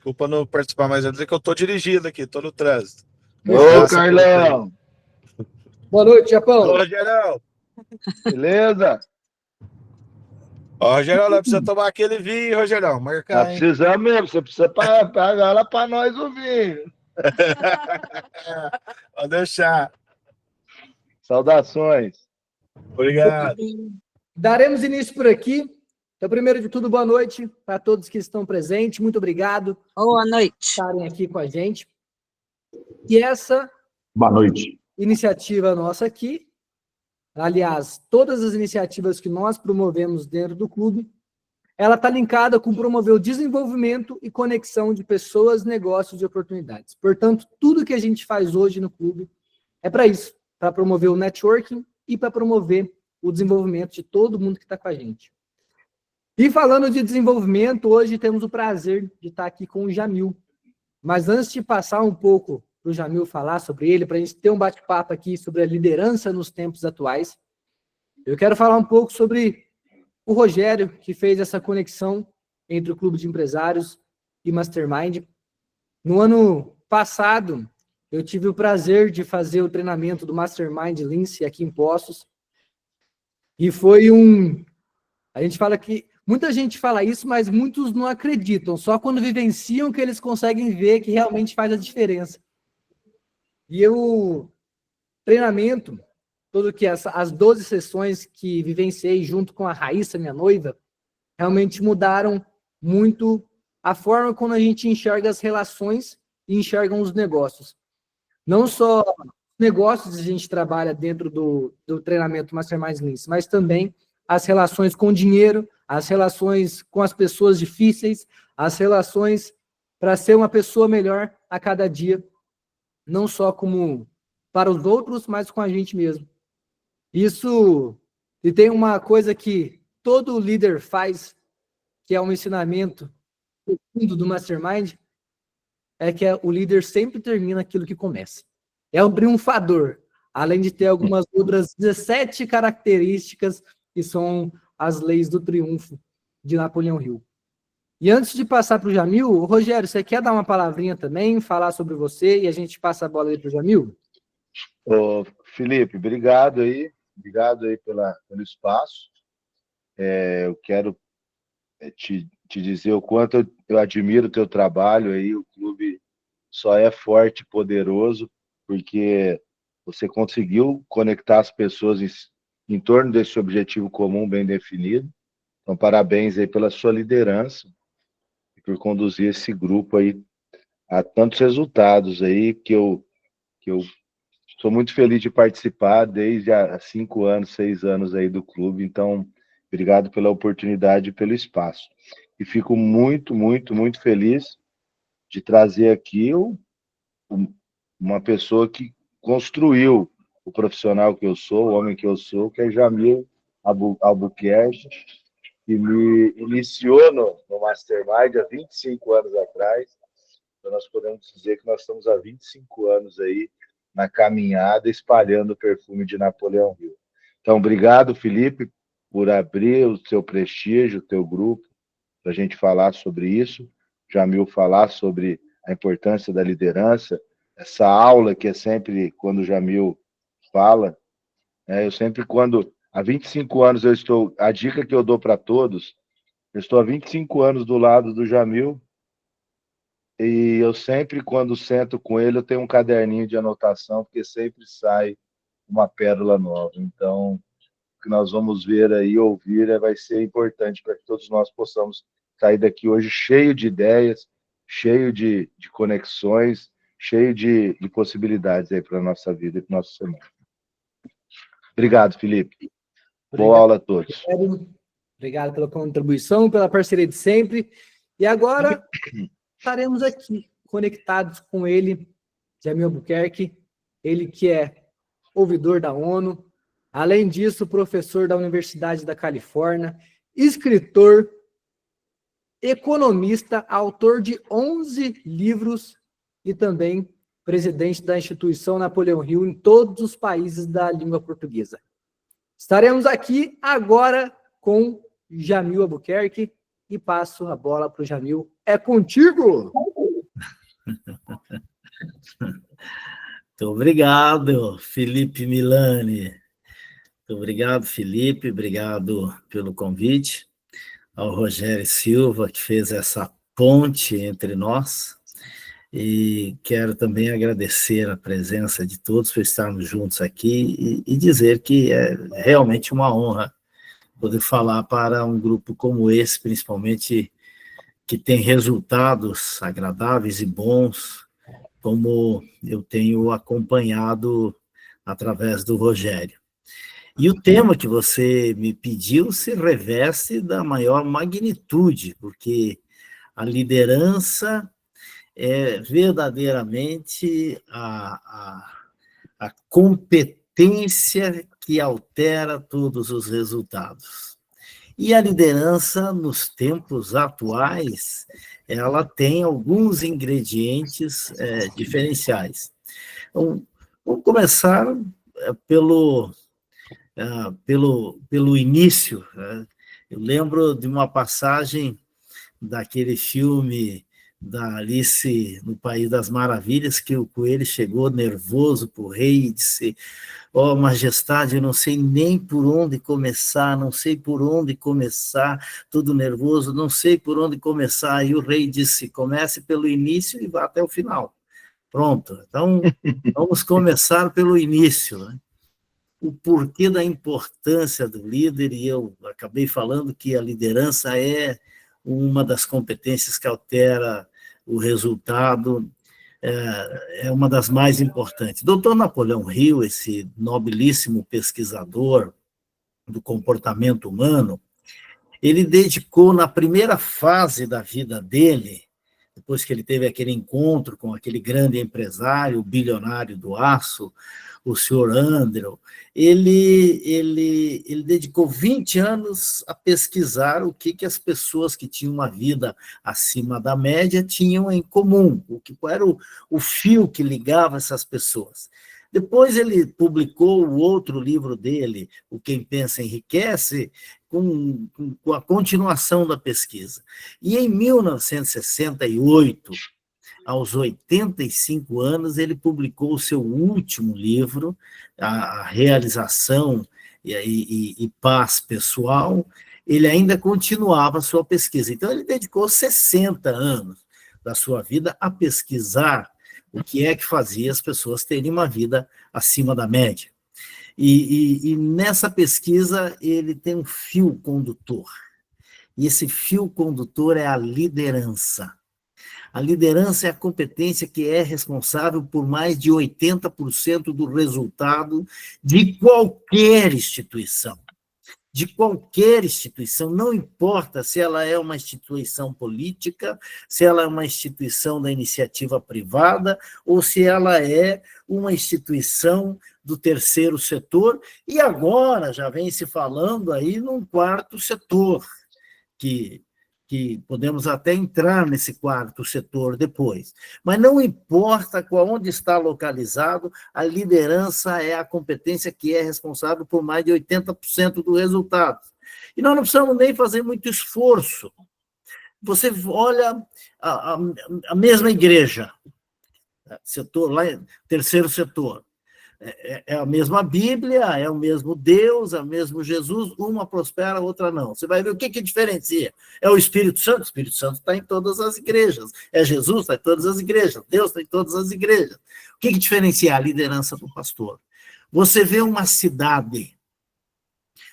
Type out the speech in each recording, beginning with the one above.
Desculpa não participar, mas é dizer que eu tô dirigindo aqui, tô no trânsito. Ô, Carlão! Boa noite, Japão. Ô, Rogerão! Beleza? Ó, Rogerão, nós precisamos tomar aquele vinho, Rogerão. Marcar, Tá hein? precisando mesmo. Você precisa pagar lá pra nós o vinho. Pode deixar. Saudações. Obrigado. Daremos início por aqui. Então, primeiro de tudo, boa noite para todos que estão presentes. Muito obrigado Boa noite. por estarem aqui com a gente. E essa Boa noite. iniciativa nossa aqui, aliás, todas as iniciativas que nós promovemos dentro do clube, ela está linkada com promover o desenvolvimento e conexão de pessoas, negócios e oportunidades. Portanto, tudo que a gente faz hoje no clube é para isso, para promover o networking e para promover o desenvolvimento de todo mundo que está com a gente. E falando de desenvolvimento, hoje temos o prazer de estar aqui com o Jamil. Mas antes de passar um pouco para o Jamil falar sobre ele, para a gente ter um bate-papo aqui sobre a liderança nos tempos atuais, eu quero falar um pouco sobre o Rogério, que fez essa conexão entre o Clube de Empresários e Mastermind. No ano passado, eu tive o prazer de fazer o treinamento do Mastermind Lince aqui em Poços. E foi a gente fala que muita gente fala isso, mas muitos não acreditam. Só quando vivenciam que eles conseguem ver que realmente faz a diferença. E o treinamento, todo que as 12 sessões que vivenciei junto com a Raíssa, minha noiva, realmente mudaram muito a forma como a gente enxerga as relações e enxergam os negócios. Não só negócios a gente trabalha dentro do treinamento Mastermind Lince, mas também as relações com o dinheiro, as relações com as pessoas difíceis, as relações para ser uma pessoa melhor a cada dia, não só como para os outros, mas com a gente mesmo. Isso, e tem uma coisa que todo líder faz, que é um ensinamento profundo do Mastermind, é que o líder sempre termina aquilo que começa. É um triunfador, além de ter algumas outras 17 características que são as leis do triunfo de Napoleão Hill. E antes de passar para o Jamil, Rogério, você quer dar uma palavrinha também, falar sobre você e a gente passa a bola aí para o Jamil? Ô, Felipe, obrigado aí pelo espaço. Eu quero te dizer o quanto eu admiro o teu trabalho aí. O clube só é forte e poderoso porque você conseguiu conectar as pessoas em torno desse objetivo comum bem definido. Então, parabéns aí pela sua liderança e por conduzir esse grupo aí a tantos resultados aí que eu sou muito feliz de participar desde há 5 anos, 6 anos aí do clube. Então, obrigado pela oportunidade e pelo espaço. E fico muito, muito, muito feliz de trazer aqui uma pessoa que construiu o profissional que eu sou, o homem que eu sou, que é Jamil Albuquerque, que me iniciou no Mastermind há 25 anos atrás. Então, nós podemos dizer que nós estamos há 25 anos aí na caminhada, espalhando o perfume de Napoleão Hill. Então, obrigado, Felipe, por abrir o seu prestígio, o teu grupo, para a gente falar sobre isso. Jamil falar sobre a importância da liderança, essa aula que é sempre quando o Jamil fala, eu sempre há 25 anos a dica que eu dou para todos, eu estou há 25 anos do lado do Jamil, e eu sempre, quando sento com ele, eu tenho um caderninho de anotação, porque sempre sai uma pérola nova. Então, o que nós vamos ver aí, ouvir, vai ser importante para que todos nós possamos sair daqui hoje cheio de ideias, cheio de conexões, cheio de possibilidades aí para a nossa vida e para o nosso semana. Obrigado, Felipe. Boa aula a todos. Obrigado pela contribuição, pela parceria de sempre. E agora estaremos aqui, conectados com ele, Jamil Albuquerque, ele que é ouvidor da ONU, além disso, professor da Universidade da Califórnia, escritor, economista, autor de 11 livros e também presidente da instituição Napoleão Hill em todos os países da língua portuguesa. Estaremos aqui agora com Jamil Albuquerque e passo a bola para o Jamil. É contigo! Muito obrigado, Felipe Milani. Muito obrigado, Felipe. Obrigado pelo convite. Ao Rogério Silva, que fez essa ponte entre nós. E quero também agradecer a presença de todos por estarmos juntos aqui e dizer que é realmente uma honra poder falar para um grupo como esse, principalmente que tem resultados agradáveis e bons, como eu tenho acompanhado através do Rogério. E o tema que você me pediu se reveste da maior magnitude, porque a liderança é verdadeiramente a competência que altera todos os resultados. E a liderança, nos tempos atuais, ela tem alguns ingredientes diferenciais. Então, vamos começar pelo início. Eu lembro de uma passagem daquele filme da Alice no País das Maravilhas, que o coelho chegou nervoso para o rei e disse: ó, majestade, eu não sei nem por onde começar, não sei por onde começar, todo nervoso, não sei por onde começar. E o rei disse: comece pelo início e vá até o final. Pronto, então vamos começar pelo início, né? O porquê da importância do líder, e eu acabei falando que a liderança é uma das competências que altera o resultado, é uma das mais importantes. Dr. Napoleão Hill, esse nobilíssimo pesquisador do comportamento humano, ele dedicou, na primeira fase da vida dele, depois que ele teve aquele encontro com aquele grande empresário, o bilionário do aço, o senhor Andrew, ele dedicou 20 anos a pesquisar o que as pessoas que tinham uma vida acima da média tinham em comum, qual era o fio que ligava essas pessoas. Depois ele publicou o outro livro dele, O Quem Pensa Enriquece, com a continuação da pesquisa. E em 1968, aos 85 anos, ele publicou o seu último livro, A Realização e Paz Pessoal. Ele ainda continuava a sua pesquisa. Então, ele dedicou 60 anos da sua vida a pesquisar o que é que fazia as pessoas terem uma vida acima da média. E nessa pesquisa, ele tem um fio condutor. E esse fio condutor é a liderança. A liderança é a competência que é responsável por mais de 80% do resultado de qualquer instituição. De qualquer instituição, não importa se ela é uma instituição política, se ela é uma instituição da iniciativa privada, ou se ela é uma instituição do terceiro setor, e agora já vem se falando aí num quarto setor, que podemos até entrar nesse quarto setor depois. Mas não importa onde está localizado, a liderança é a competência que é responsável por mais de 80% do resultado. E nós não precisamos nem fazer muito esforço. Você olha a mesma igreja, setor, lá, terceiro setor, é a mesma Bíblia, é o mesmo Deus, é o mesmo Jesus, uma prospera, a outra não. Você vai ver o que diferencia. É o Espírito Santo está em todas as igrejas. É Jesus, está em todas as igrejas. Deus está em todas as igrejas. O que diferencia a liderança do pastor? Você vê uma cidade.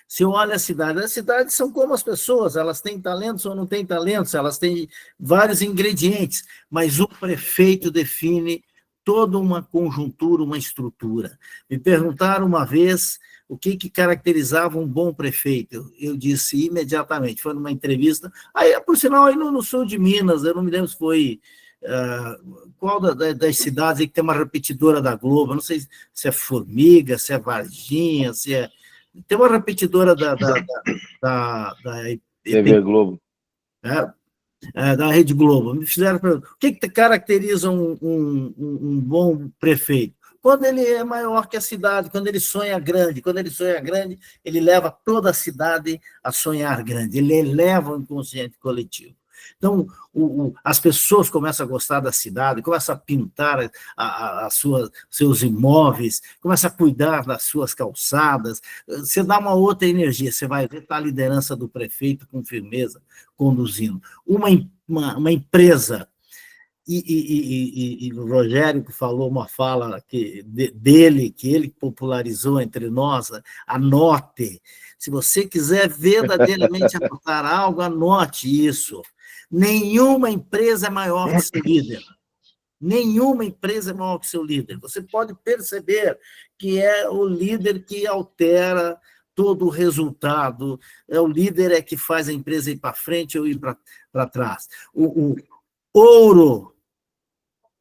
Você olha as cidades são como as pessoas, elas têm talentos ou não têm talentos, elas têm vários ingredientes, mas o prefeito define toda uma conjuntura, uma estrutura. Me perguntaram uma vez o que caracterizava um bom prefeito. Eu disse imediatamente, foi numa entrevista, aí, por sinal, aí no sul de Minas, eu não me lembro se foi qual das cidades aí que tem uma repetidora da Globo, eu não sei se é Formiga, se é Varginha, se é... Tem uma repetidora da TV Globo. Da Rede Globo. Me fizeram pergunta, o que caracteriza um bom prefeito? Quando ele é maior que a cidade, quando ele sonha grande. Quando ele sonha grande, ele leva toda a cidade a sonhar grande, ele eleva o inconsciente coletivo. Então, as pessoas começam a gostar da cidade, começam a pintar seus imóveis, começam a cuidar das suas calçadas, você dá uma outra energia, você vai ver a liderança do prefeito com firmeza, conduzindo. Uma empresa, e o Rogério que falou uma fala dele, que ele popularizou entre nós, anote. Se você quiser verdadeiramente anotar algo, anote isso. Nenhuma empresa é maior que seu líder. Nenhuma empresa é maior que seu líder. Você pode perceber que é o líder que altera todo o resultado, é o líder que faz a empresa ir para frente ou ir para trás. O ouro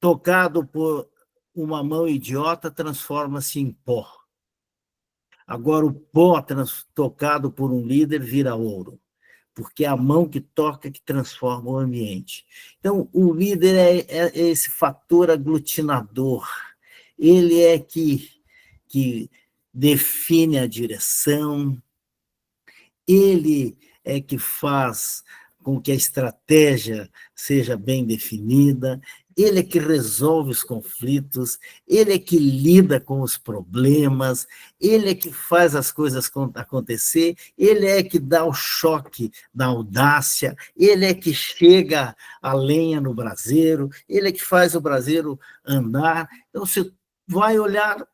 tocado por uma mão idiota transforma-se em pó. Agora, o pó tocado por um líder vira ouro, porque é a mão que toca que transforma o ambiente. Então, o líder é esse fator aglutinador. Ele é que define a direção, ele é que faz com que a estratégia seja bem definida, ele é que resolve os conflitos, ele é que lida com os problemas, ele é que faz as coisas acontecer, ele é que dá o choque da audácia, ele é que chega a lenha no braseiro, ele é que faz o braseiro andar. Então, você vai olhar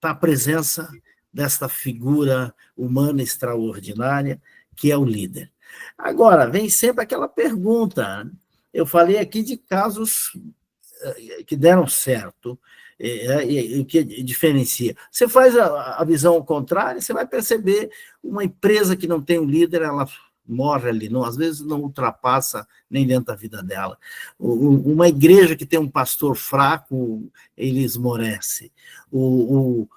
para a presença desta figura humana extraordinária, que é o líder. Agora, vem sempre aquela pergunta. Eu falei aqui de casos que deram certo, o que diferencia. Você faz a visão contrária, você vai perceber uma empresa que não tem um líder, ela morre ali, às vezes não ultrapassa nem dentro da vida dela. Uma igreja que tem um pastor fraco, ele esmorece. Uma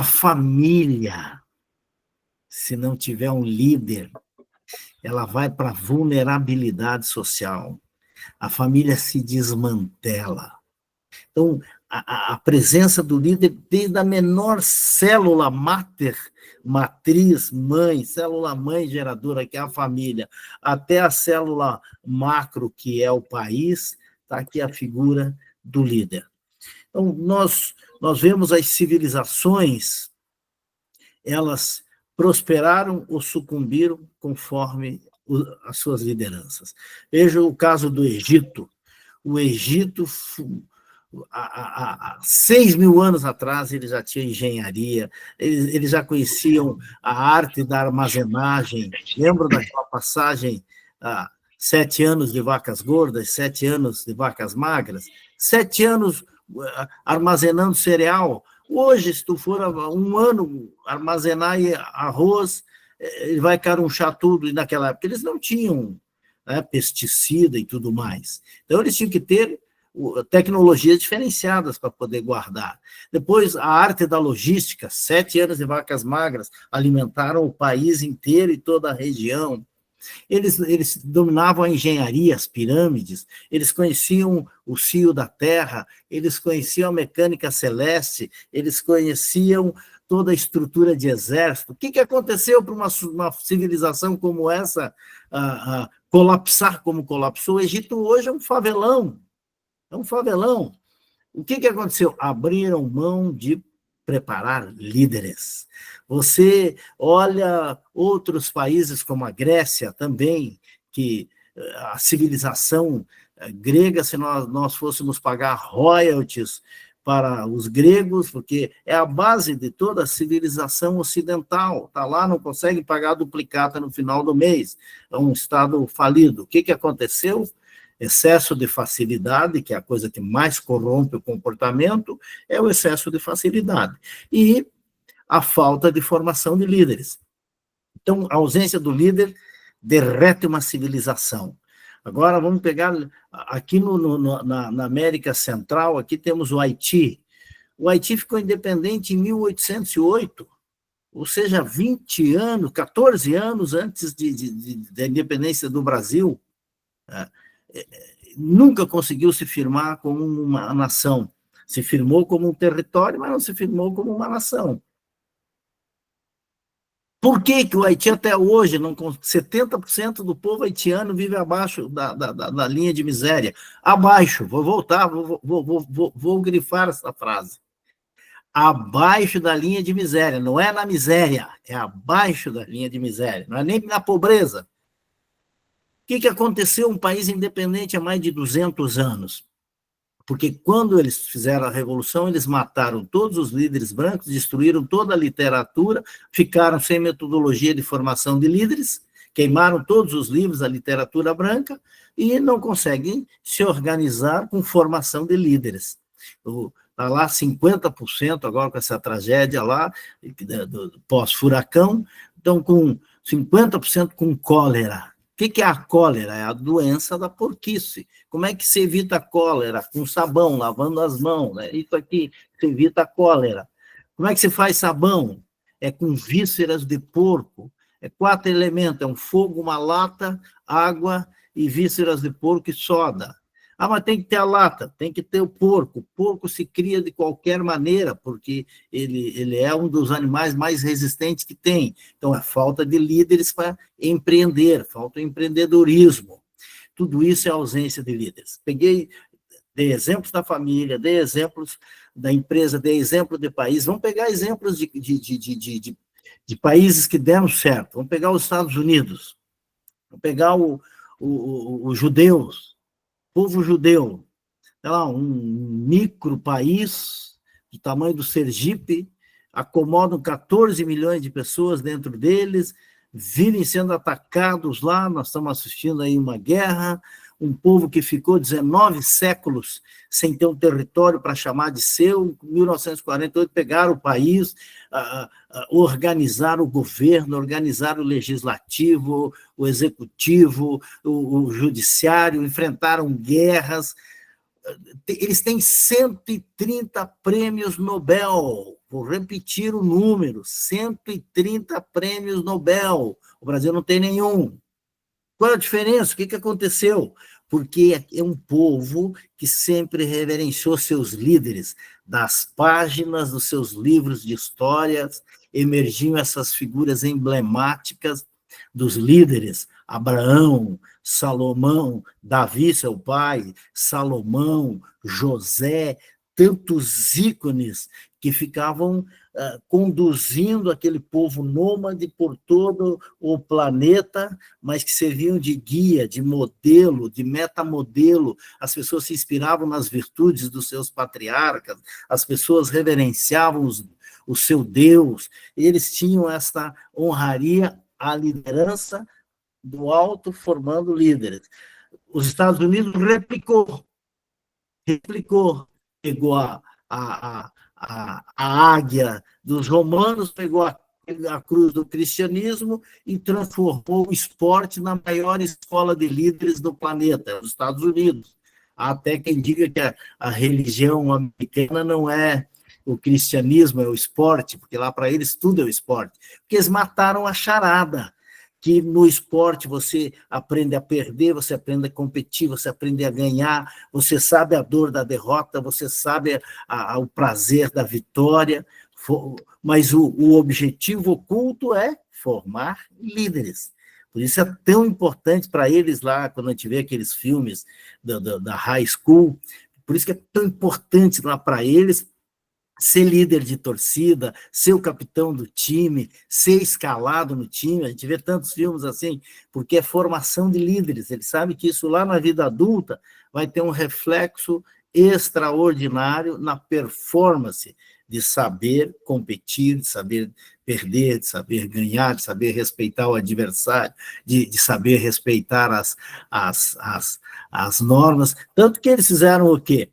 família, se não tiver um líder, ela vai para a vulnerabilidade social. A família se desmantela. Então, a presença do líder, desde a menor célula matriz, mãe, célula mãe geradora, que é a família, até a célula macro, que é o país, está aqui a figura do líder. Então, nós vemos as civilizações, elas prosperaram ou sucumbiram conforme as suas lideranças. Veja o caso do Egito. O Egito, há 6.000 anos atrás, ele já tinha engenharia, eles já conheciam a arte da armazenagem. Lembra daquela passagem, 7 anos de vacas gordas, 7 anos de vacas magras? 7 anos armazenando cereal. Hoje, se tu for 1 ano armazenar arroz, ele vai carunchar tudo, e naquela época eles não tinham pesticida e tudo mais. Então, eles tinham que ter tecnologias diferenciadas para poder guardar. Depois, a arte da logística, 7 anos de vacas magras, alimentaram o país inteiro e toda a região. Eles dominavam a engenharia, as pirâmides, eles conheciam o cio da terra, eles conheciam a mecânica celeste, eles conheciam toda a estrutura de exército. O que aconteceu para uma civilização como essa colapsar como colapsou? O Egito hoje é um favelão. É um favelão. O que aconteceu? Abriram mão de preparar líderes. Você olha outros países como a Grécia também, que a civilização grega, se nós fôssemos pagar royalties para os gregos, porque é a base de toda a civilização ocidental, está lá, não consegue pagar duplicata no final do mês, é um estado falido. O que aconteceu? Excesso de facilidade, que é a coisa que mais corrompe o comportamento, é o excesso de facilidade. E a falta de formação de líderes. Então, a ausência do líder derrete uma civilização. Agora, vamos pegar aqui na América Central, aqui temos o Haiti. O Haiti ficou independente em 1808, ou seja, 20 anos, 14 anos antes da independência do Brasil. Nunca conseguiu se firmar como uma nação. Se firmou como um território, mas não se firmou como uma nação. Por que que o Haiti até hoje, 70% do povo haitiano vive abaixo da linha de miséria? Abaixo, vou voltar, vou grifar essa frase. Abaixo da linha de miséria, não é na miséria, é abaixo da linha de miséria, não é nem na pobreza. O que aconteceu em um país independente há mais de 200 anos? Porque quando eles fizeram a revolução, eles mataram todos os líderes brancos, destruíram toda a literatura, ficaram sem metodologia de formação de líderes, queimaram todos os livros da literatura branca e não conseguem se organizar com formação de líderes. Está lá 50% agora com essa tragédia lá, do pós-furacão, estão com 50% com cólera. O que é a cólera? É a doença da porquice. Como é que se evita a cólera? Com sabão, lavando as mãos. Né? Isso aqui, se evita a cólera. Como é que se faz sabão? É com vísceras de porco. É 4 elementos, é um fogo, uma lata, água e vísceras de porco e soda. Ah, mas tem que ter a lata, tem que ter o porco. O porco se cria de qualquer maneira, porque ele é um dos animais mais resistentes que tem. Então, é falta de líderes para empreender, falta de empreendedorismo. Tudo isso é ausência de líderes. Dei exemplos da família, dei exemplos da empresa, dei exemplo de país. Vamos pegar exemplos de países que deram certo. Vamos pegar os Estados Unidos. Vamos pegar os judeus. Povo judeu, sei lá, um micro país do tamanho do Sergipe, acomodam 14 milhões de pessoas dentro deles, vivem sendo atacados lá, nós estamos assistindo aí uma guerra, um povo que ficou 19 séculos sem ter um território para chamar de seu, em 1948 pegaram o país, organizaram o governo, organizaram o legislativo, o executivo, o judiciário, enfrentaram guerras. Eles têm 130 prêmios Nobel, vou repetir o número, 130 prêmios Nobel, o Brasil não tem nenhum. Qual é a diferença? O que aconteceu? Porque é um povo que sempre reverenciou seus líderes. Das páginas dos seus livros de histórias, emergiam essas figuras emblemáticas dos líderes. Abraão, Salomão, Davi, seu pai, Salomão, José, tantos ícones que ficavam conduzindo aquele povo nômade por todo o planeta, mas que serviam de guia, de modelo, de metamodelo. As pessoas se inspiravam nas virtudes dos seus patriarcas, as pessoas reverenciavam o seu Deus, eles tinham essa honraria à liderança do alto, formando líderes. Os Estados Unidos replicou, pegou a águia dos romanos, pegou a cruz do cristianismo e transformou o esporte na maior escola de líderes do planeta, os Estados Unidos. Há até quem diga que a religião americana não é o cristianismo, é o esporte, porque lá para eles tudo é o esporte. Porque eles mataram a charada, que no esporte você aprende a perder, você aprende a competir, você aprende a ganhar, você sabe a dor da derrota, você sabe o prazer da vitória, mas o objetivo oculto é formar líderes. Por isso é tão importante para eles lá, quando a gente vê aqueles filmes da high school, por isso que é tão importante lá para eles ser líder de torcida, ser o capitão do time, ser escalado no time. A gente vê tantos filmes assim, porque é formação de líderes. Eles sabem que isso lá na vida adulta vai ter um reflexo extraordinário na performance de saber competir, de saber perder, de saber ganhar, de saber respeitar o adversário, de saber respeitar as normas. Tanto que eles fizeram o quê?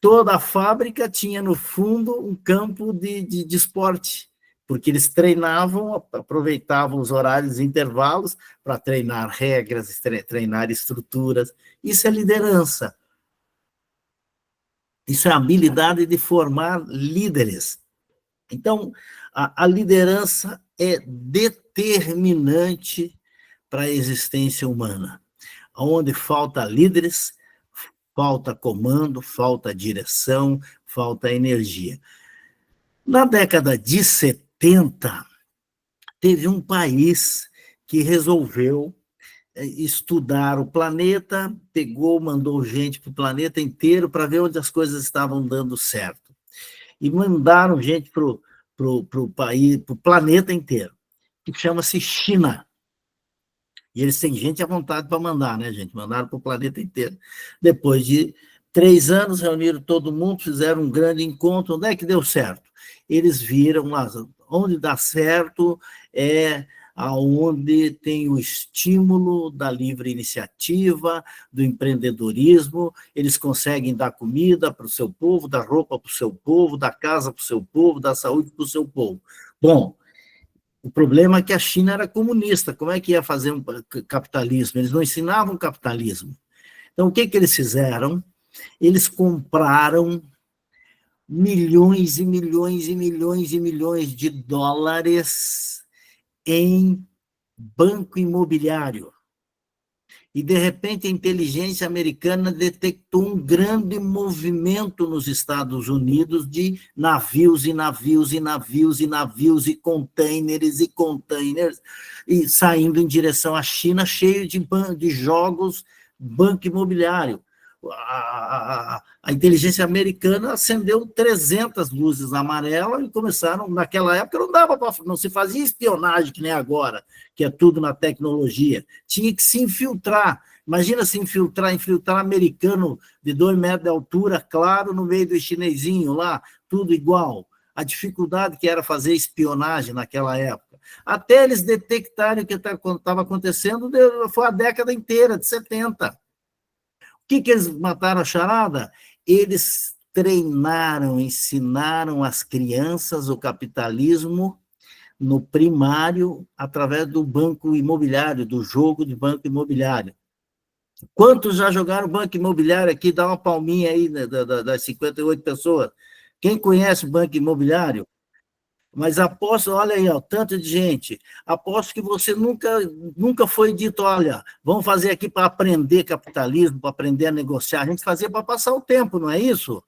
Toda a fábrica tinha, no fundo, um campo de esporte, porque eles treinavam, aproveitavam os horários e intervalos para treinar regras, treinar estruturas. Isso é liderança. Isso é a habilidade de formar líderes. Então, a liderança é determinante para a existência humana. Onde falta líderes, falta comando, falta direção, falta energia. Na década de 70, teve um país que resolveu estudar o planeta, mandou gente para o planeta inteiro para ver onde as coisas estavam dando certo. E mandaram gente para o país, para o planeta inteiro, que chama-se China. E eles têm gente à vontade para mandar, né, gente? Mandaram para o planeta inteiro. Depois de 3 anos, reuniram todo mundo, fizeram um grande encontro. Onde é que deu certo? Eles viram lá, onde dá certo é aonde tem o estímulo da livre iniciativa, do empreendedorismo, eles conseguem dar comida para o seu povo, dar roupa para o seu povo, dar casa para o seu povo, dar saúde para o seu povo. Bom, o problema é que a China era comunista, como é que ia fazer um capitalismo? Eles não ensinavam capitalismo. Então, o que eles fizeram? Eles compraram milhões e milhões e milhões e milhões de dólares em banco imobiliário. E, de repente, a inteligência americana detectou um grande movimento nos Estados Unidos de navios e navios e navios e navios e containers, e saindo em direção à China, cheio de jogos, banco imobiliário. A inteligência americana acendeu 300 luzes amarelas e começaram, naquela época não se fazia espionagem que nem agora, que é tudo na tecnologia, tinha que se infiltrar. Imagina se infiltrar americano de 2 metros de altura, claro, no meio do chinesinho lá, tudo igual. A dificuldade que era fazer espionagem naquela época. Até eles detectarem o que estava acontecendo, foi a década inteira, de 70. O que eles mataram a charada? Eles treinaram, ensinaram as crianças o capitalismo no primário através do banco imobiliário, do jogo de banco imobiliário. Quantos já jogaram banco imobiliário aqui? Dá uma palminha aí, né, das 58 pessoas. Quem conhece o banco imobiliário? Mas aposto, olha aí, ó, tanto de gente, aposto que você nunca foi dito, olha, vamos fazer aqui para aprender capitalismo, para aprender a negociar. A gente fazia para passar o tempo, não é isso?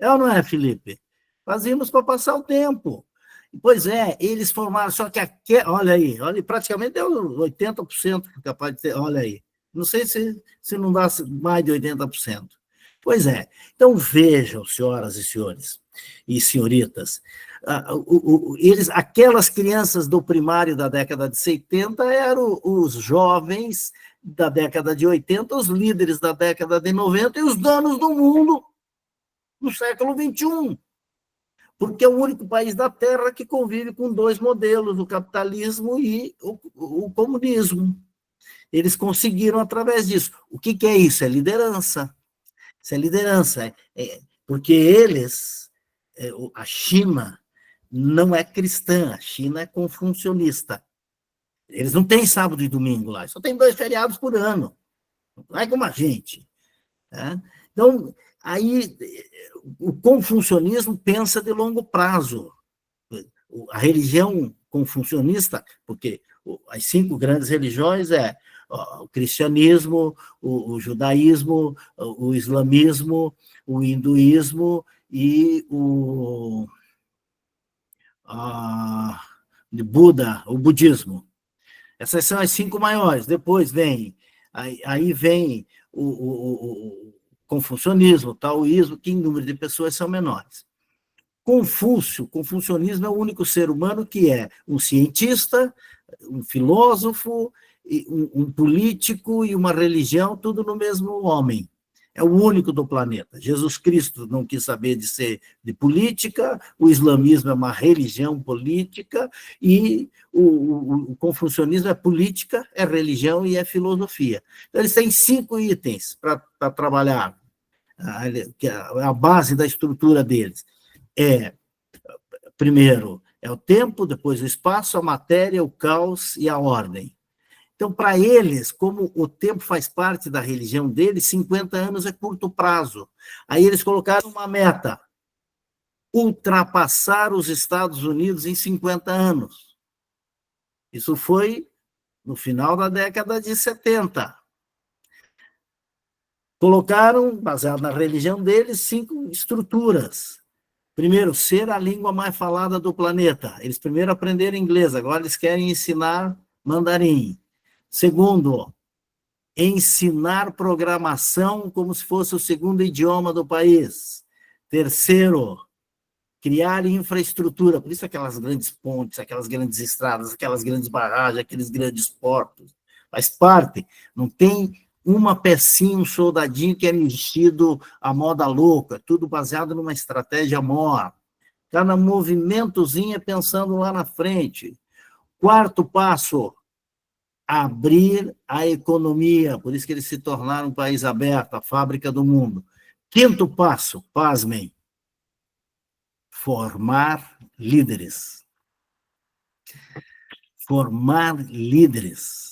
É ou não é, Felipe? Fazíamos para passar o tempo. Pois é, eles formaram, só que olha aí, praticamente deu 80% capaz de ter, olha aí. Não sei se não dá mais de 80%. Pois é. Então, vejam, senhoras e senhores, e senhoritas, aquelas crianças do primário da década de 70 eram os jovens da década de 80, os líderes da década de 90 e os donos do mundo no século XXI. Porque é o único país da Terra que convive com 2 modelos, o capitalismo e o comunismo. Eles conseguiram através disso. O que é isso? É liderança. Isso é liderança. Porque a China não é cristã, a China é confucionista. Eles não têm sábado e domingo lá, só tem 2 feriados por ano. Não é como a gente. Né? Então, aí, o confucionismo pensa de longo prazo. A religião confucionista, porque as 5 grandes religiões o cristianismo, o judaísmo, o islamismo, o hinduísmo e o Buda, o budismo. Essas são as 5 maiores. Depois vem o confucionismo, o taoísmo, que em número de pessoas são menores. Confucionismo é o único ser humano que é um cientista, um filósofo, um político e uma religião, tudo no mesmo homem. É o único do planeta. Jesus Cristo não quis saber de política, o islamismo é uma religião política, e o confucionismo é política, é religião e é filosofia. Então, eles têm 5 itens para trabalhar, que é a base da estrutura deles. Primeiro, é o tempo, depois o espaço, a matéria, o caos e a ordem. Então, para eles, como o tempo faz parte da religião deles, 50 anos é curto prazo. Aí eles colocaram uma meta: ultrapassar os Estados Unidos em 50 anos. Isso foi no final da década de 70. Colocaram, baseado na religião deles, 5 estruturas. Primeiro, ser a língua mais falada do planeta. Eles primeiro aprenderam inglês, agora eles querem ensinar mandarim. Segundo, ensinar programação como se fosse o segundo idioma do país. Terceiro, criar infraestrutura, por isso aquelas grandes pontes, aquelas grandes estradas, aquelas grandes barragens, aqueles grandes portos. Faz parte, não tem uma pecinha, um soldadinho que é mexido à moda louca, é tudo baseado numa estratégia maior. Cada movimentozinho é pensando lá na frente. Quarto passo, abrir a economia, por isso que eles se tornaram um país aberto, a fábrica do mundo. Quinto passo, pasmem, formar líderes. Formar líderes.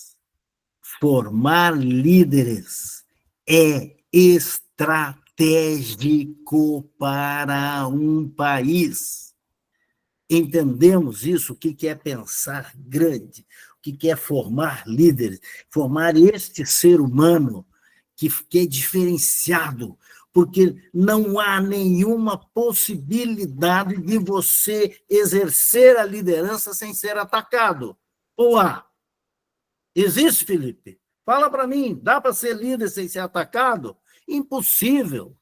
Formar líderes é estratégico para um país. Entendemos isso, o que é pensar grande, o que é formar líderes, formar este ser humano que é diferenciado, porque não há nenhuma possibilidade de você exercer a liderança sem ser atacado. Ou há? Existe, Felipe? Fala para mim, dá para ser líder sem ser atacado? Impossível.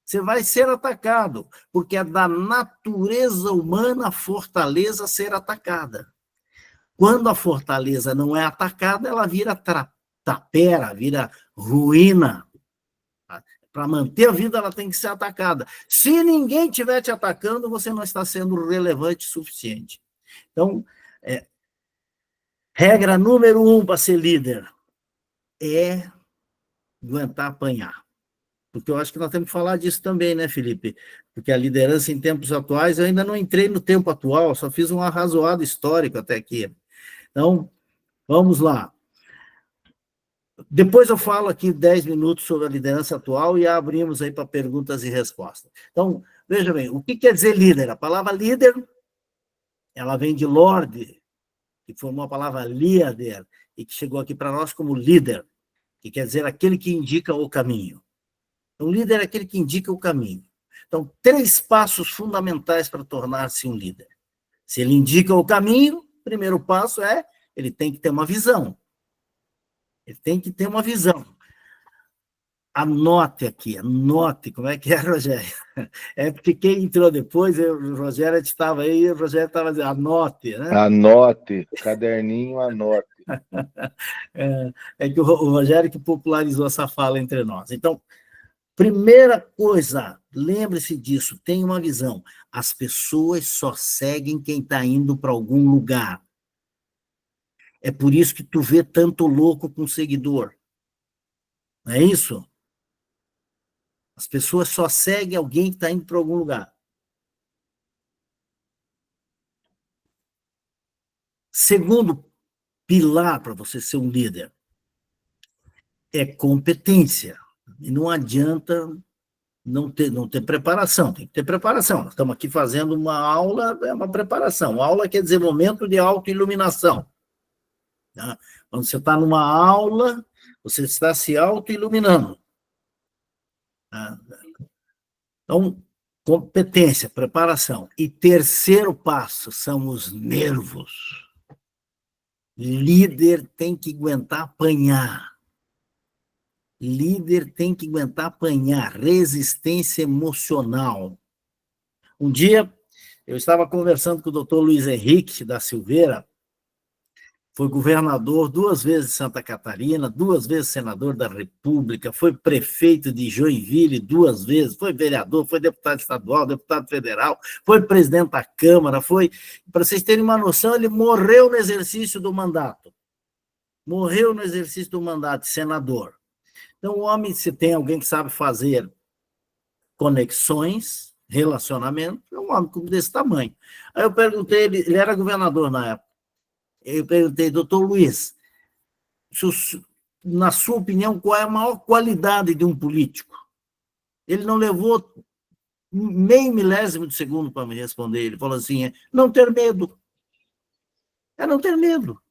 Você vai ser atacado, porque é da natureza humana a fortaleza ser atacada. Quando a fortaleza não é atacada, ela vira tapera, vira ruína. Para manter a vida, ela tem que ser atacada. Se ninguém estiver te atacando, você não está sendo relevante o suficiente. Então, regra número 1 para ser líder é aguentar apanhar. Porque eu acho que nós temos que falar disso também, né, Felipe? Porque a liderança em tempos atuais, eu ainda não entrei no tempo atual, só fiz um arrazoado histórico até aqui. Então, vamos lá. Depois eu falo aqui 10 minutos sobre a liderança atual e abrimos aí para perguntas e respostas. Então, veja bem, o que quer dizer líder? A palavra líder, ela vem de Lorde, que formou a palavra líder, e que chegou aqui para nós como líder, que quer dizer aquele que indica o caminho. Então, líder é aquele que indica o caminho. Então, 3 passos fundamentais para tornar-se um líder. Se ele indica o caminho, o primeiro passo é, ele tem que ter uma visão. Ele tem que ter uma visão. Anote aqui, anote. Como é que é, Rogério? É porque quem entrou depois, o Rogério estava aí, e o Rogério estava dizendo, anote, né? Anote, caderninho, anote. É que o Rogério que popularizou essa fala entre nós. Então, primeira coisa, lembre-se disso, tenha uma visão. As pessoas só seguem quem está indo para algum lugar. É por isso que tu vê tanto louco com seguidor. Não é isso? As pessoas só seguem alguém que está indo para algum lugar. Segundo pilar para você ser um líder é competência. E não adianta não ter preparação, tem que ter preparação. Nós estamos aqui fazendo uma aula, é uma preparação. Aula quer dizer momento de autoiluminação. Tá? Quando você está numa aula, você está se autoiluminando. Tá? Então, competência, preparação. E terceiro passo são os nervos. Líder tem que aguentar apanhar. Líder tem que aguentar apanhar. Resistência emocional. Um dia, eu estava conversando com o doutor Luiz Henrique da Silveira, foi governador 2 vezes de Santa Catarina, 2 vezes senador da República, foi prefeito de Joinville 2 vezes, foi vereador, foi deputado estadual, deputado federal, foi presidente da Câmara, foi... Para vocês terem uma noção, ele morreu no exercício do mandato. Morreu no exercício do mandato de senador. Então, o homem, se tem alguém que sabe fazer conexões, relacionamento, é um homem desse tamanho. Aí eu perguntei, ele era governador na época, eu perguntei, doutor Luiz, na sua opinião, qual é a maior qualidade de um político? Ele não levou meio milésimo de segundo para me responder. Ele falou assim, não ter medo. É não ter medo.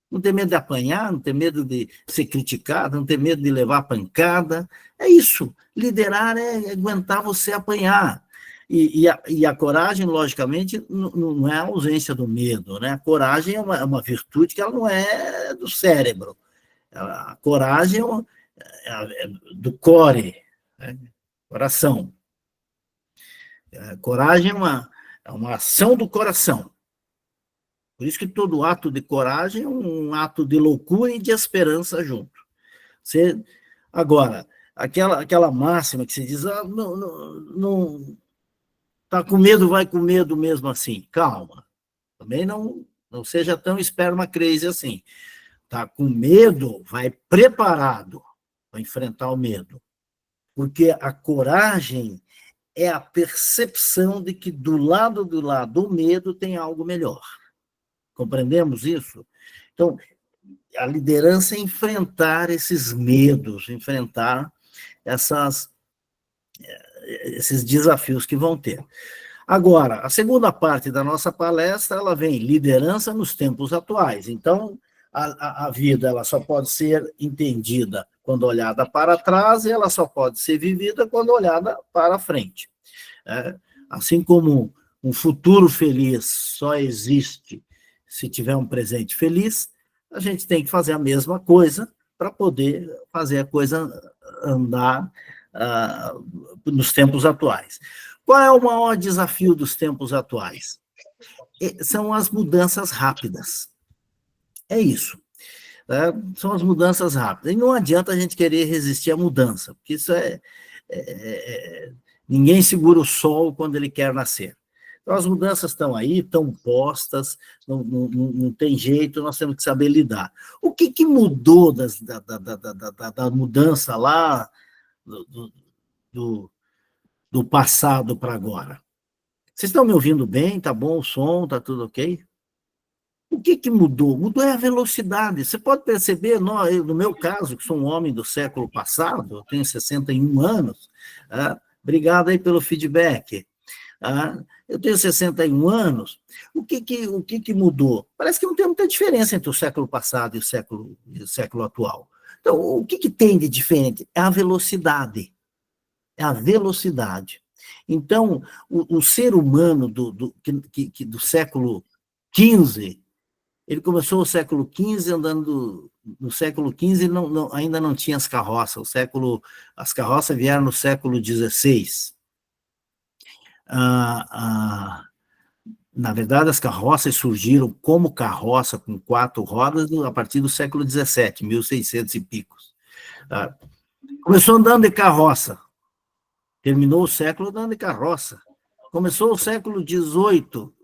Não ter medo de apanhar, não ter medo de ser criticado, não ter medo de levar pancada. É isso. Liderar é aguentar você apanhar. E a coragem, logicamente, não é a ausência do medo, né? A coragem é uma virtude que ela não é do cérebro. A coragem é do core, né? Coração. A coragem é uma ação do coração. Por isso que todo ato de coragem é um ato de loucura e de esperança junto. Agora, aquela máxima que se diz, não tá com medo, vai com medo mesmo assim. Calma. Também não seja tão esperma crazy assim. Tá com medo, vai preparado para enfrentar o medo. Porque a coragem é a percepção de que do lado do medo tem algo melhor. Compreendemos isso? Então, a liderança é enfrentar esses medos, enfrentar esses desafios que vão ter. Agora, a segunda parte da nossa palestra, ela vem liderança nos tempos atuais. Então, a vida ela só pode ser entendida quando olhada para trás e ela só pode ser vivida quando olhada para frente. Assim como um futuro feliz só existe se tiver um presente feliz, a gente tem que fazer a mesma coisa para poder fazer a coisa andar nos tempos atuais. Qual é o maior desafio dos tempos atuais? São as mudanças rápidas. É isso. São as mudanças rápidas. E não adianta a gente querer resistir à mudança, porque isso ninguém segura o sol quando ele quer nascer. Então, as mudanças estão aí, estão postas, não tem jeito, nós temos que saber lidar. O que mudou da mudança lá do passado para agora? Vocês estão me ouvindo bem? Tá bom o som? Tá tudo ok? O que mudou? Mudou a velocidade. Você pode perceber, no meu caso, que sou um homem do século passado, eu tenho 61 anos, obrigado aí pelo feedback. Eu tenho 61 anos, o que mudou? Parece que não tem muita diferença entre o século passado e o século atual. Então, o que tem de diferente? É a velocidade. É a velocidade. Então, o ser humano do século XV, ele começou o século XV andando... No século XV ainda não tinha as carroças. As carroças vieram no século XVI. Na verdade, as carroças surgiram como carroça com 4 rodas a partir do século XVII, 1600 e picos. Começou andando de carroça. Terminou o século andando de carroça. Começou o século XVIII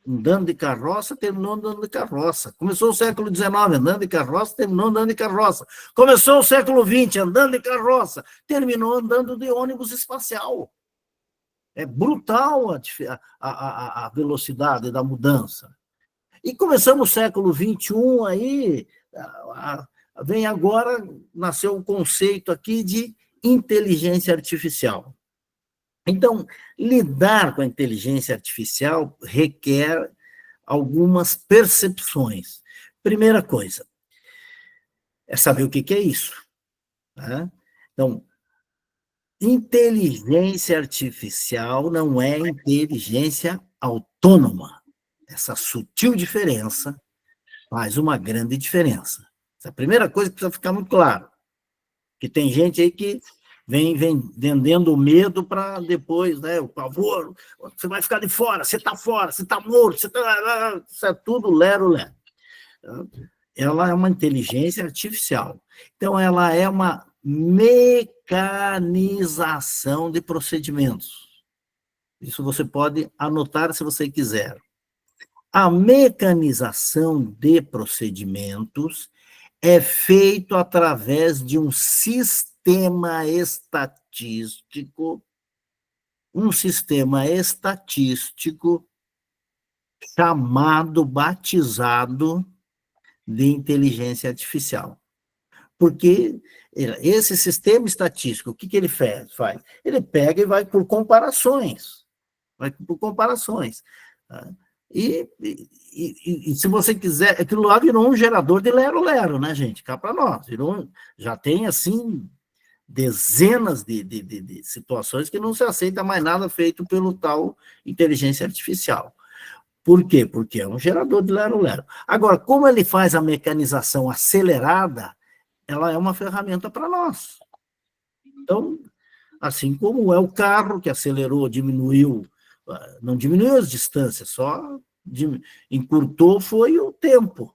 andando de carroça, terminou andando de carroça. Começou o século XIX andando de carroça, terminou andando de carroça. Começou o século XX andando de carroça, terminou andando de ônibus espacial. É brutal a velocidade da mudança. E começamos o século XXI, aí vem agora, nasceu o conceito aqui de inteligência artificial. Então, lidar com a inteligência artificial requer algumas percepções. Primeira coisa, é saber o que é isso. Né? Então, inteligência artificial não é inteligência autônoma. Essa sutil diferença faz uma grande diferença. Essa é a primeira coisa que precisa ficar muito claro. Que tem gente aí que vem vendendo medo para depois, né? O pavor, você vai ficar de fora, você está morto, isso é tudo lero-lero. Ela é uma inteligência artificial. Então, ela é uma mecanização de procedimentos. Isso você pode anotar se você quiser. A mecanização de procedimentos é feito através de um sistema estatístico batizado de inteligência artificial. Porque esse sistema estatístico, o que ele faz? Ele pega e vai por comparações. Tá? E se você quiser, aquilo lá virou um gerador de lero-lero, né, gente? Cá para nós. Já tem, assim, dezenas de situações que não se aceita mais nada feito pelo tal inteligência artificial. Por quê? Porque é um gerador de lero-lero. Agora, como ele faz a mecanização acelerada, ela é uma ferramenta para nós. Então, assim como é o carro que acelerou, diminuiu, não diminuiu as distâncias, só encurtou foi o tempo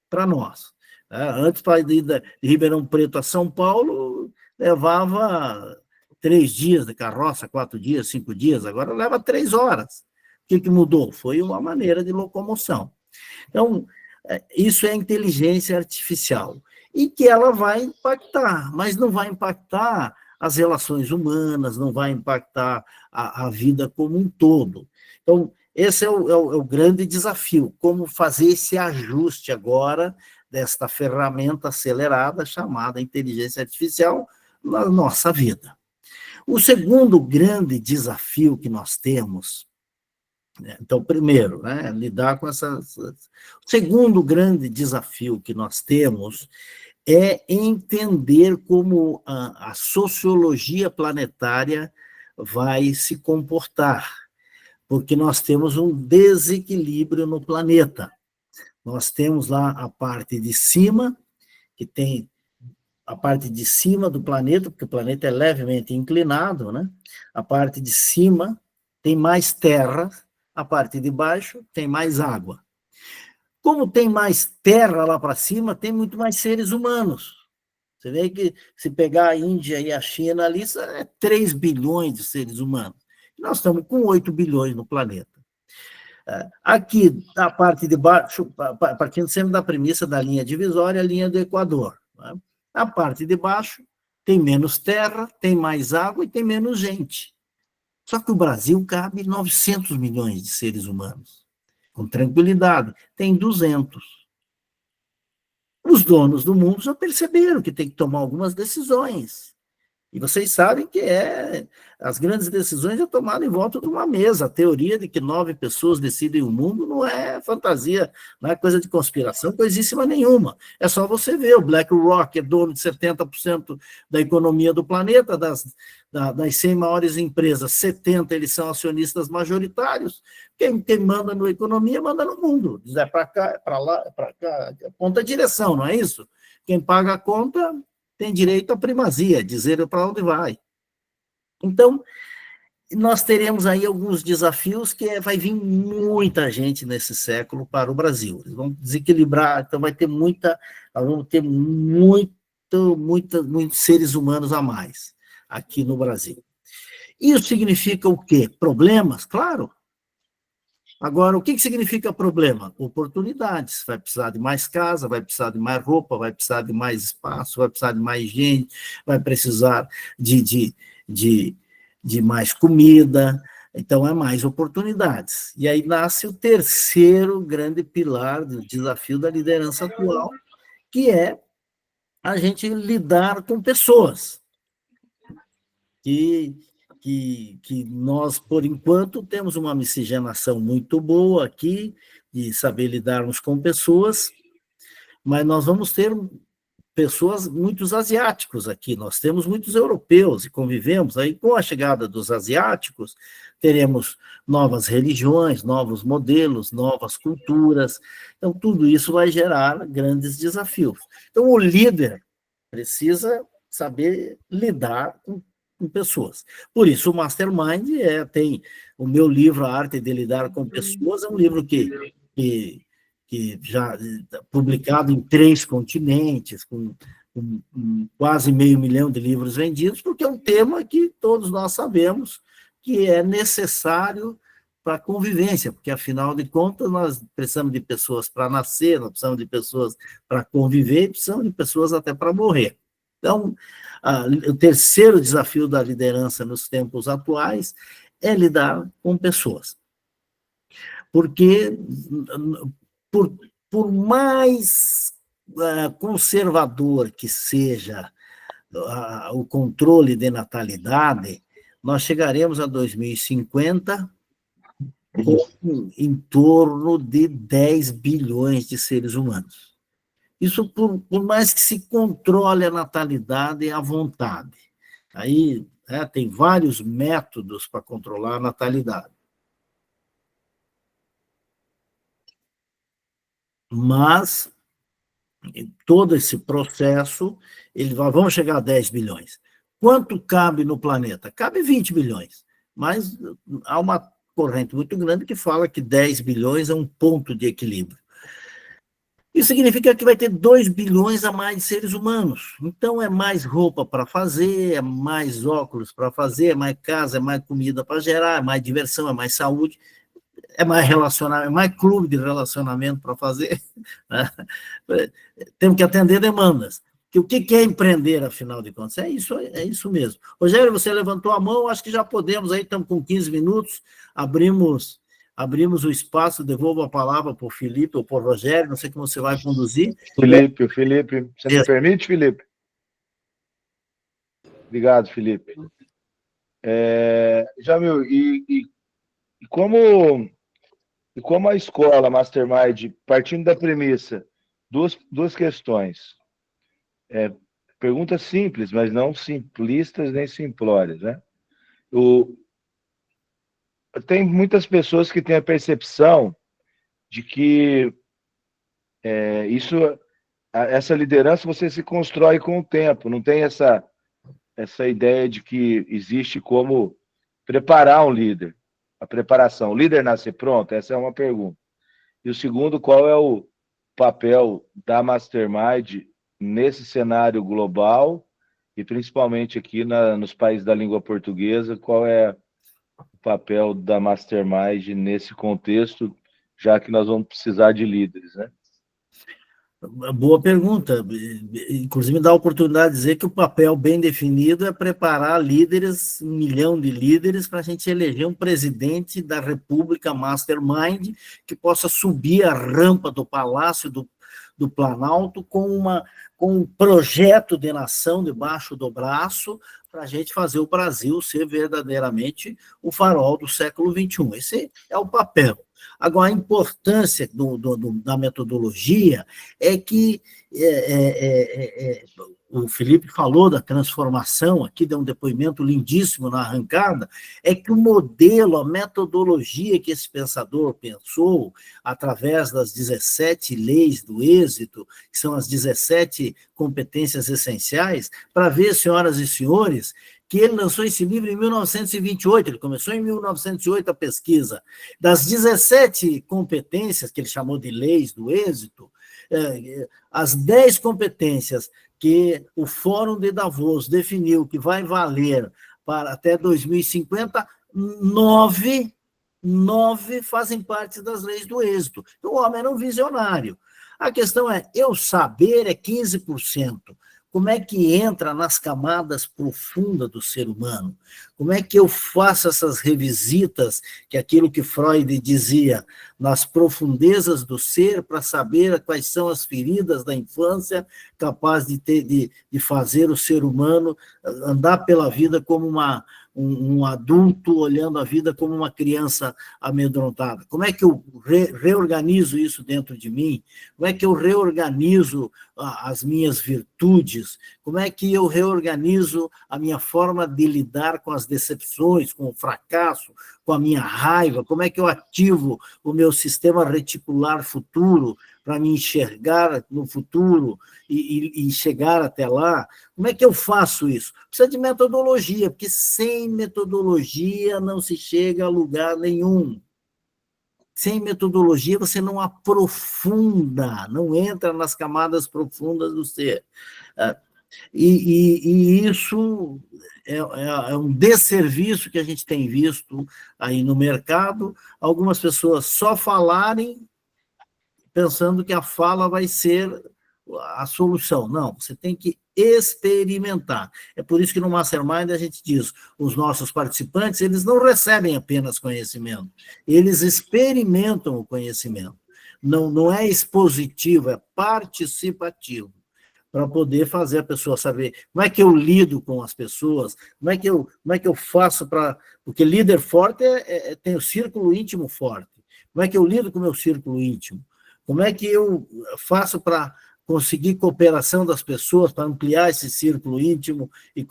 para nós. Antes, para ir de Ribeirão Preto a São Paulo, levava 3 dias de carroça, 4 dias, 5 dias, agora leva 3 horas. O que mudou? Foi uma maneira de locomoção. Então, isso é inteligência artificial. E que ela vai impactar, mas não vai impactar as relações humanas, não vai impactar a vida como um todo. Então, esse é o grande desafio, como fazer esse ajuste agora desta ferramenta acelerada chamada inteligência artificial na nossa vida. O segundo grande desafio que nós temos, então, primeiro, lidar com essas... O segundo grande desafio que nós temos é entender como a sociologia planetária vai se comportar, porque nós temos um desequilíbrio no planeta. Nós temos lá a parte de cima, que tem a parte de cima do planeta, porque o planeta é levemente inclinado, né? A parte de cima tem mais terra, a parte de baixo tem mais água. Como tem mais terra lá para cima, tem muito mais seres humanos. Você vê que se pegar a Índia e a China ali, é 3 bilhões de seres humanos. Nós estamos com 8 bilhões no planeta. Aqui, a parte de baixo, partindo sempre da premissa da linha divisória, a linha do Equador. A parte de baixo tem menos terra, tem mais água e tem menos gente. Só que o Brasil cabe 900 milhões de seres humanos. Com tranquilidade, tem 200. Os donos do mundo já perceberam que tem que tomar algumas decisões. E vocês sabem que as grandes decisões é tomada em volta de uma mesa. A teoria de que 9 pessoas decidem o mundo não é fantasia, não é coisa de conspiração, coisíssima nenhuma. É só você ver, o BlackRock é dono de 70% da economia do planeta, das 100 maiores empresas, 70 eles são acionistas majoritários. Quem manda na economia, manda no mundo. Diz para cá, é para lá, é para cá, aponta a direção, não é isso? Quem paga a conta tem direito à primazia, dizer para onde vai. Então, nós teremos aí alguns desafios que vai vir muita gente nesse século para o Brasil. Eles vão desequilibrar, então vamos ter muitos seres humanos a mais aqui no Brasil. Isso significa o quê? Problemas? Claro. Agora, o que significa problema? Oportunidades. Vai precisar de mais casa, vai precisar de mais roupa, vai precisar de mais espaço, vai precisar de mais gente, vai precisar de mais comida. Então, é mais oportunidades. E aí nasce o terceiro grande pilar do desafio da liderança atual, que é a gente lidar com pessoas. Que nós, por enquanto, temos uma miscigenação muito boa aqui, de saber lidarmos com pessoas, mas nós vamos ter pessoas, muitos asiáticos aqui, nós temos muitos europeus e convivemos, aí com a chegada dos asiáticos, teremos novas religiões, novos modelos, novas culturas, então tudo isso vai gerar grandes desafios. Então o líder precisa saber lidar com pessoas. Por isso, o Mastermind tem o meu livro, A Arte de Lidar com Pessoas, é um livro que já publicado em 3 continentes, com quase 500 mil de livros vendidos, porque é um tema que todos nós sabemos que é necessário para a convivência, porque, afinal de contas, nós precisamos de pessoas para nascer, nós precisamos de pessoas para conviver, e precisamos de pessoas até para morrer. Então, o terceiro desafio da liderança nos tempos atuais é lidar com pessoas. Porque, por mais conservador que seja o controle de natalidade, nós chegaremos a 2050 com em torno de 10 bilhões de seres humanos. Isso por mais que se controle a natalidade à vontade. Aí, tem vários métodos para controlar a natalidade. Mas todo esse processo, vamos chegar a 10 bilhões. Quanto cabe no planeta? Cabe 20 bilhões, mas há uma corrente muito grande que fala que 10 bilhões é um ponto de equilíbrio. Isso significa que vai ter 2 bilhões a mais de seres humanos. Então, é mais roupa para fazer, é mais óculos para fazer, é mais casa, é mais comida para gerar, é mais diversão, é mais saúde, é mais relacionamento, é mais clube de relacionamento para fazer. Né? Temos que atender demandas. O que é empreender, afinal de contas? É isso mesmo. Rogério, você levantou a mão, acho que já podemos, aí estamos com 15 minutos, abrimos o espaço, devolvo a palavra para o Felipe ou para o Rogério, não sei como você vai conduzir. Felipe, você me permite, Felipe? Obrigado, Felipe. Jamil, e como a escola Mastermind, partindo da premissa, duas questões. Perguntas simples, mas não simplistas nem simplórias, né? Tem muitas pessoas que têm a percepção de que essa liderança você se constrói com o tempo, não tem essa ideia de que existe como preparar um líder, a preparação. O líder nasce pronto? Essa é uma pergunta. E o segundo, qual é o papel da Mastermind nesse cenário global e principalmente aqui nos países da língua portuguesa, qual é o papel da Mastermind nesse contexto, já que nós vamos precisar de líderes, né? Boa pergunta. Inclusive, dá a oportunidade de dizer que o papel bem definido é preparar líderes, 1 milhão de líderes, para a gente eleger um presidente da República Mastermind que possa subir a rampa do Palácio do Planalto com um projeto de nação debaixo do braço para a gente fazer o Brasil ser verdadeiramente o farol do século XXI. Esse é o papel. Agora, a importância da metodologia é que o Felipe falou da transformação, aqui deu um depoimento lindíssimo na arrancada, é que o modelo, a metodologia que esse pensador pensou, através das 17 leis do êxito, que são as 17 competências essenciais, para ver, senhoras e senhores, que ele lançou esse livro em 1928, ele começou em 1908 a pesquisa. Das 17 competências, que ele chamou de leis do êxito, as 10 competências que o Fórum de Davos definiu que vai valer para até 2050, 9 fazem parte das leis do êxito. Então, o homem era um visionário. A questão é, saber é 15%. Como é que entra nas camadas profundas do ser humano? Como é que eu faço essas revisitas, que é aquilo que Freud dizia, nas profundezas do ser, para saber quais são as feridas da infância, capaz de fazer o ser humano andar pela vida como um adulto olhando a vida como uma criança amedrontada. Como é que eu reorganizo isso dentro de mim? Como é que eu reorganizo as minhas virtudes? Como é que eu reorganizo a minha forma de lidar com as decepções, com o fracasso, com a minha raiva? Como é que eu ativo o meu sistema reticular futuro para me enxergar no futuro e chegar até lá? Como é que eu faço isso? Precisa de metodologia, porque sem metodologia não se chega a lugar nenhum. Sem metodologia você não aprofunda, não entra nas camadas profundas do ser. E isso é um desserviço que a gente tem visto aí no mercado, algumas pessoas só falarem pensando que a fala vai ser a solução. Não, você tem que experimentar. É por isso que no Mastermind a gente diz, os nossos participantes, eles não recebem apenas conhecimento, eles experimentam o conhecimento. Não é expositivo, é participativo, para poder fazer a pessoa saber como é que eu lido com as pessoas, como é que eu faço para... Porque líder forte tem o círculo íntimo forte. Como é que eu lido com o meu círculo íntimo? Como é que eu faço para conseguir cooperação das pessoas para ampliar esse círculo íntimo e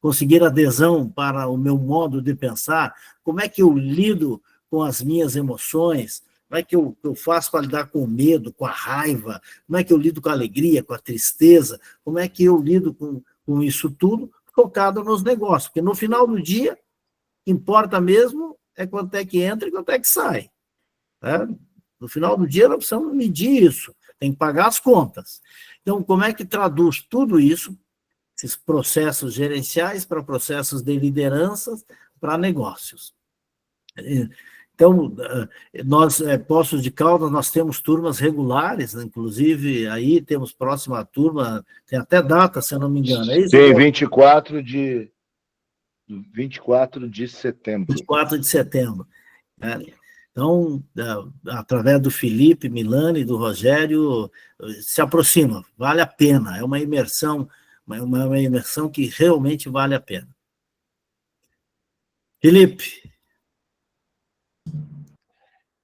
conseguir adesão para o meu modo de pensar, como é que eu lido com as minhas emoções, como é que eu faço para lidar com o medo, com a raiva, como é que eu lido com a alegria, com a tristeza, como é que eu lido com isso tudo, focado nos negócios, porque no final do dia, o que importa mesmo é quanto é que entra e quanto é que sai. Tá? No final do dia, nós precisamos medir isso, tem que pagar as contas. Então, como é que traduz tudo isso, esses processos gerenciais para processos de liderança para negócios? Então, nós, Poços de Caldas, nós temos turmas regulares, né? Inclusive, aí temos próxima turma, tem até data, se eu não me engano, é isso? Tem 24 de setembro. 24 de setembro. Então, através do Felipe, Milani e do Rogério, se aproxima, vale a pena, é uma imersão que realmente vale a pena. Felipe.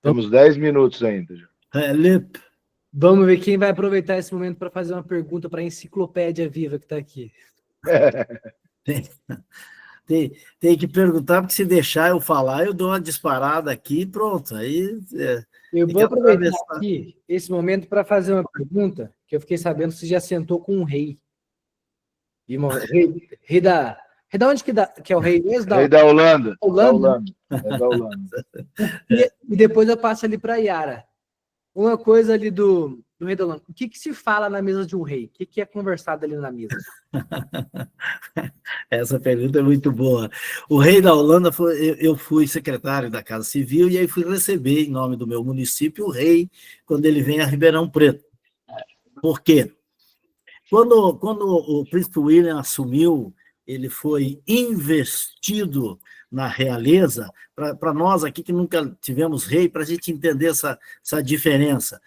Temos 10 minutos ainda. Felipe. Vamos ver quem vai aproveitar esse momento para fazer uma pergunta para a enciclopédia viva que está aqui. Tem que perguntar, porque se deixar eu falar, eu dou uma disparada aqui e pronto. Aí, eu vou aproveitar aqui esse momento para fazer uma pergunta, que eu fiquei sabendo que você já sentou com um rei. E rei da onde que é o rei mesmo? Rei da Holanda. Holanda. Da Holanda. E depois eu passo ali para a Yara. Uma coisa ali do rei da Holanda. O que se fala na mesa de um rei? O que é conversado ali na mesa? Essa pergunta é muito boa. O rei da Holanda, eu fui secretário da Casa Civil e aí fui receber, em nome do meu município, o rei, quando ele vem a Ribeirão Preto. Por quê? Quando o príncipe William assumiu, ele foi investido na realeza, para nós aqui que nunca tivemos rei, para a gente entender essa diferença.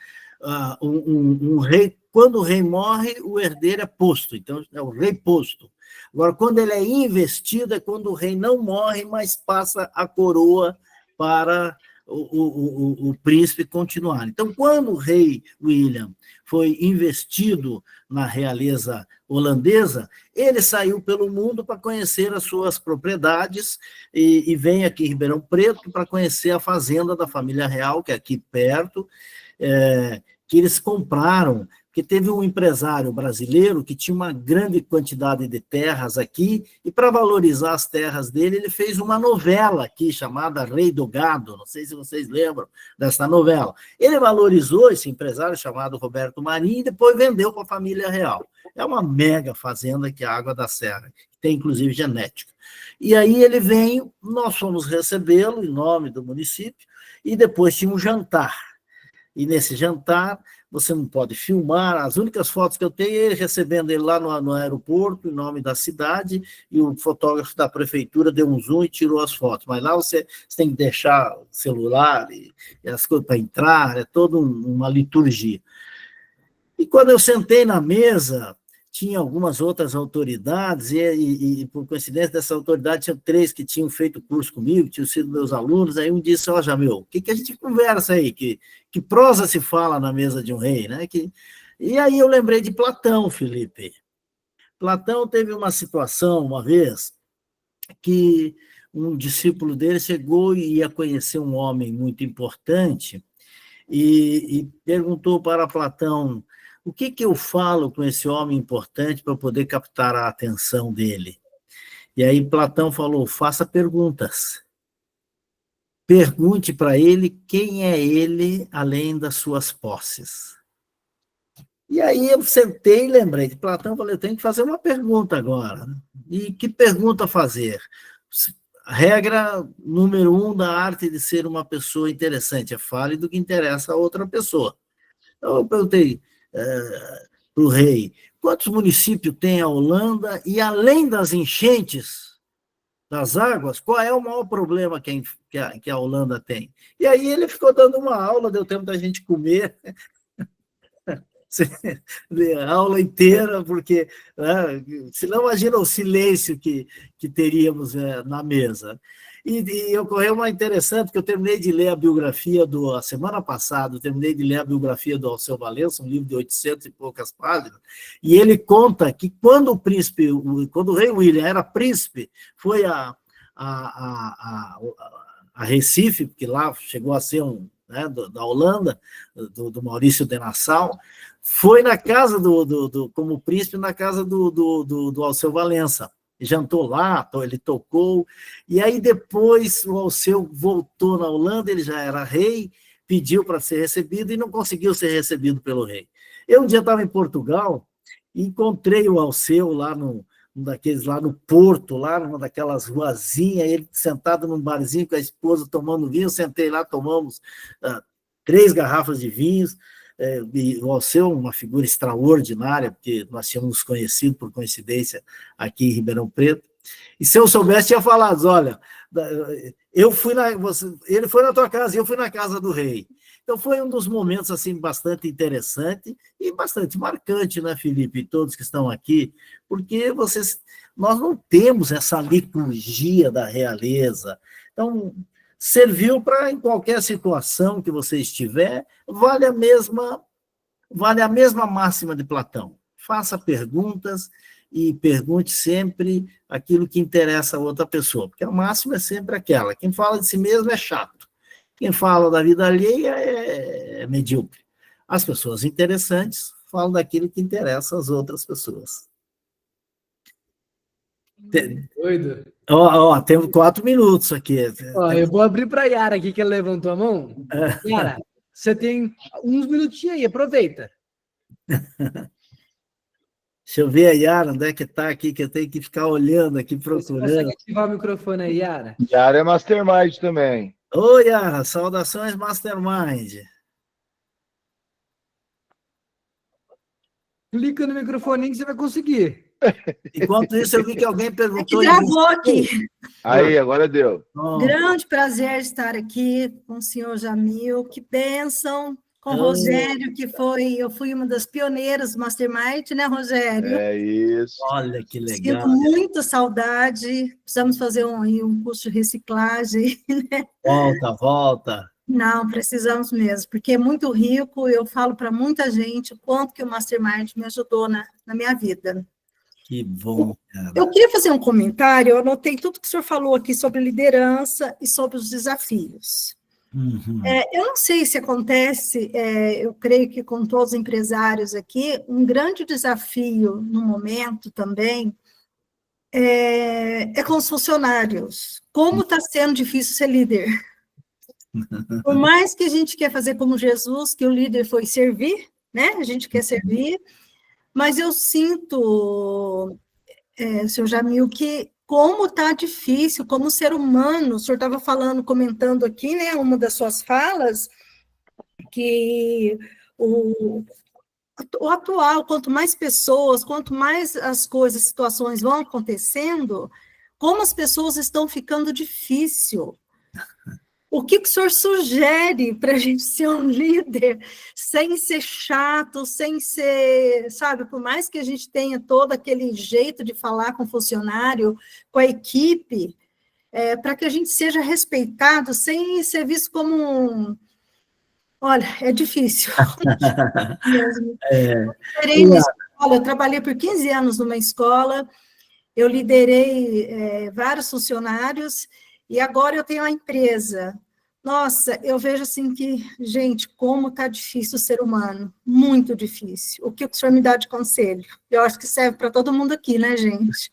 Um rei, quando o rei morre, o herdeiro é posto, então é o rei posto. Agora, quando ele é investido, é quando o rei não morre, mas passa a coroa para o príncipe continuar. Então, quando o rei William foi investido na realeza holandesa, ele saiu pelo mundo para conhecer as suas propriedades e vem aqui em Ribeirão Preto para conhecer a fazenda da família real, que é aqui perto, que eles compraram, porque teve um empresário brasileiro que tinha uma grande quantidade de terras aqui, e para valorizar as terras dele, ele fez uma novela aqui, chamada Rei do Gado, não sei se vocês lembram dessa novela. Ele valorizou esse empresário chamado Roberto Marinho e depois vendeu para a família real. É uma mega fazenda que é a Água da Serra, que tem inclusive genética. E aí ele veio, nós fomos recebê-lo em nome do município, e depois tinha um jantar. E nesse jantar, você não pode filmar, as únicas fotos que eu tenho é ele recebendo ele lá no aeroporto, em nome da cidade, e o fotógrafo da prefeitura deu um zoom e tirou as fotos. Mas lá você tem que deixar o celular e as coisas para entrar, é toda uma liturgia. E quando eu sentei na mesa, tinha algumas outras autoridades, e por coincidência dessa autoridade, tinha 3 que tinham feito curso comigo, tinham sido meus alunos, aí um disse, ó, Jamil, o que a gente conversa aí? Que prosa se fala na mesa de um rei, né? E aí eu lembrei de Platão, Felipe. Platão teve uma situação, uma vez, que um discípulo dele chegou e ia conhecer um homem muito importante, e perguntou para Platão, o que eu falo com esse homem importante para poder captar a atenção dele? E aí Platão falou, faça perguntas. Pergunte para ele quem é ele além das suas posses. E aí eu sentei e lembrei de Platão, falei, eu tenho que fazer uma pergunta agora. E que pergunta fazer? Regra número 1 da arte de ser uma pessoa interessante, fale do que interessa a outra pessoa. Então eu perguntei, para o rei, quantos municípios tem a Holanda e, além das enchentes das águas, qual é o maior problema que a Holanda tem? E aí ele ficou dando uma aula, deu tempo da gente comer, A aula inteira, porque né, senão imagina o silêncio que teríamos na mesa. E ocorreu uma interessante, que eu terminei de ler a biografia a semana passada, eu terminei de ler a biografia do Alceu Valença, um livro de 800 e poucas páginas, e ele conta que quando o rei William era príncipe, foi a Recife, porque lá chegou a ser né, da Holanda, do Maurício de Nassau, foi na casa como príncipe, na casa do Alceu Valença. Jantou lá, ele tocou, e aí depois o Alceu voltou na Holanda, ele já era rei, pediu para ser recebido e não conseguiu ser recebido pelo rei. Eu um dia estava em Portugal e encontrei o Alceu lá lá no Porto, lá numa daquelas ruazinhas, ele sentado num barzinho com a esposa tomando vinho, sentei lá, tomamos 3 garrafas de vinhos, e o Alceu, uma figura extraordinária, porque nós tínhamos nos conhecido por coincidência aqui em Ribeirão Preto, e se eu soubesse, tinha falado, olha, ele foi na tua casa e eu fui na casa do rei. Então foi um dos momentos assim bastante interessante e bastante marcante, né, Felipe, e todos que estão aqui, porque nós não temos essa liturgia da realeza. Então, serviu para, em qualquer situação que você estiver, vale a mesma máxima de Platão. Faça perguntas e pergunte sempre aquilo que interessa a outra pessoa, porque a máxima é sempre aquela: quem fala de si mesmo é chato, quem fala da vida alheia é medíocre. As pessoas interessantes falam daquilo que interessa às outras pessoas. Doido. Temos 4 minutos aqui. Eu vou abrir para a Yara aqui, que ela levantou a mão. Yara, você tem uns minutinhos aí, aproveita. Deixa eu ver a Yara, onde é que está aqui, que eu tenho que ficar olhando aqui, procurando. Você consegue ativar o microfone aí, Yara? Yara é Mastermind também. Oi, Yara, saudações Mastermind. Clica no microfone que você vai conseguir. Enquanto isso, eu vi que alguém perguntou... Que travou aqui. Aí, agora deu. Grande prazer estar aqui com o senhor Jamil, que bênção, com o Rogério, eu fui uma das pioneiras do Mastermind, né, Rogério? É isso. Olha que legal. Sinto muita saudade, precisamos fazer um curso de reciclagem. Volta. Não, precisamos mesmo, porque é muito rico, eu falo para muita gente o quanto que o Mastermind me ajudou na minha vida. Que bom, cara. Eu queria fazer um comentário, eu anotei tudo que o senhor falou aqui sobre liderança e sobre os desafios. Uhum. Eu não sei se acontece, eu creio que com todos os empresários aqui, um grande desafio no momento também é com os funcionários. Como está sendo difícil ser líder? Por mais que a gente quer fazer como Jesus, que o líder foi servir, né? A gente quer servir, mas eu sinto, senhor Jamil, que como está difícil, como ser humano, o senhor estava comentando aqui, né, uma das suas falas, que o atual, quanto mais pessoas, quanto mais as coisas, situações vão acontecendo, como as pessoas estão ficando difícil. O que o senhor sugere para a gente ser um líder sem ser chato, sem ser, sabe, por mais que a gente tenha todo aquele jeito de falar com o funcionário, com a equipe, para que a gente seja respeitado sem ser visto como um... Olha, é difícil. Mesmo. Eu trabalhei por 15 anos numa escola, eu liderei vários funcionários, e agora eu tenho uma empresa. Nossa, eu vejo assim que, gente, como está difícil o ser humano, muito difícil. O que o senhor me dá de conselho? Eu acho que serve para todo mundo aqui, né, gente?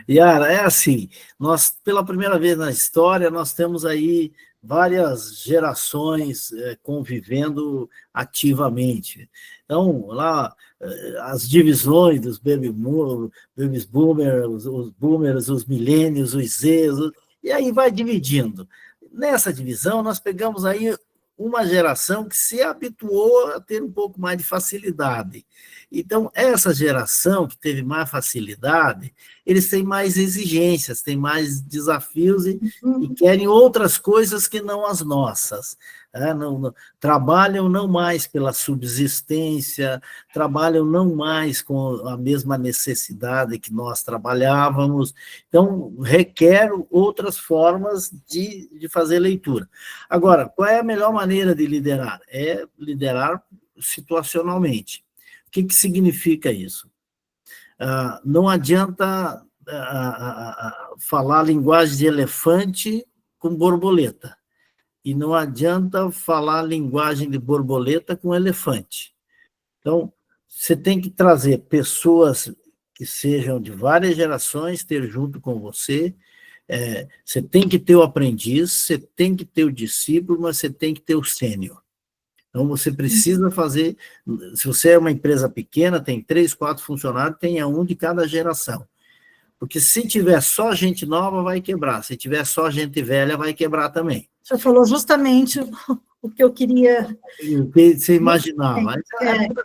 Yara, é assim, nós, pela primeira vez na história, nós temos aí várias gerações convivendo ativamente. Então, lá, as divisões dos baby boomers, os boomers, os millennials, os Zs, e aí vai dividindo. Nessa divisão, nós pegamos aí uma geração que se habituou a ter um pouco mais de facilidade. Então, essa geração que teve mais facilidade, eles têm mais exigências, têm mais desafios e querem outras coisas que não as nossas. Trabalham não mais pela subsistência, trabalham não mais com a mesma necessidade que nós trabalhávamos, então requer outras formas de fazer leitura. Agora, qual é a melhor maneira de liderar? É liderar situacionalmente. O que significa isso? Não adianta falar a linguagem de elefante com borboleta. E não adianta falar a linguagem de borboleta com elefante. Então, você tem que trazer pessoas que sejam de várias gerações, ter junto com você. Você tem que ter o aprendiz, você tem que ter o discípulo, mas você tem que ter o sênior. Então, você precisa fazer... Se você é uma empresa pequena, tem 3, 4 funcionários, tenha um de cada geração. Porque se tiver só gente nova, vai quebrar. Se tiver só gente velha, vai quebrar também. Você falou justamente o que eu queria... O que você imaginava.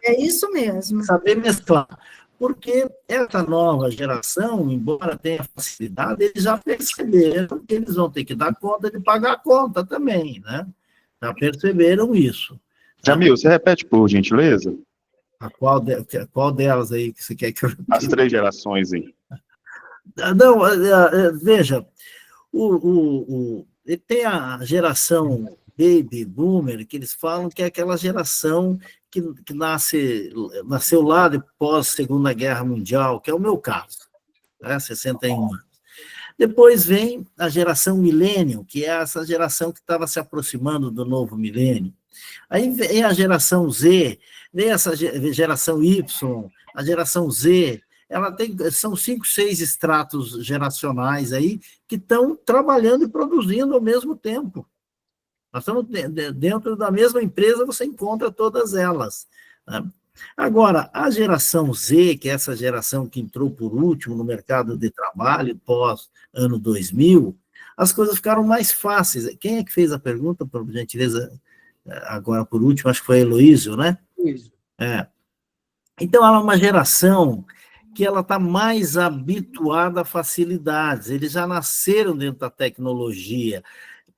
É isso mesmo. Saber mesclar. Porque essa nova geração, embora tenha facilidade, eles já perceberam que eles vão ter que dar conta de pagar a conta também, né? Já perceberam isso. Jamil, você repete, por gentileza? Qual delas aí que você quer que eu repita? As 3 gerações aí. Não, veja, tem a geração Baby Boomer, que eles falam que é aquela geração que nasceu lá depois Segunda Guerra Mundial, que é o meu caso, né, 61 anos. Depois vem a geração Millennium, que é essa geração que estava se aproximando do novo milênio. Aí vem a geração Z, vem essa geração Y, a geração Z. São 5, 6 estratos geracionais aí que estão trabalhando e produzindo ao mesmo tempo. Nós estamos dentro da mesma empresa, você encontra todas elas, né? Agora, a geração Z, que é essa geração que entrou por último no mercado de trabalho pós ano 2000, as coisas ficaram mais fáceis. Quem é que fez a pergunta, por gentileza, agora por último? Acho que foi a Heloísio, né? Isso. Então, ela é uma geração que ela está mais habituada a facilidades, eles já nasceram dentro da tecnologia.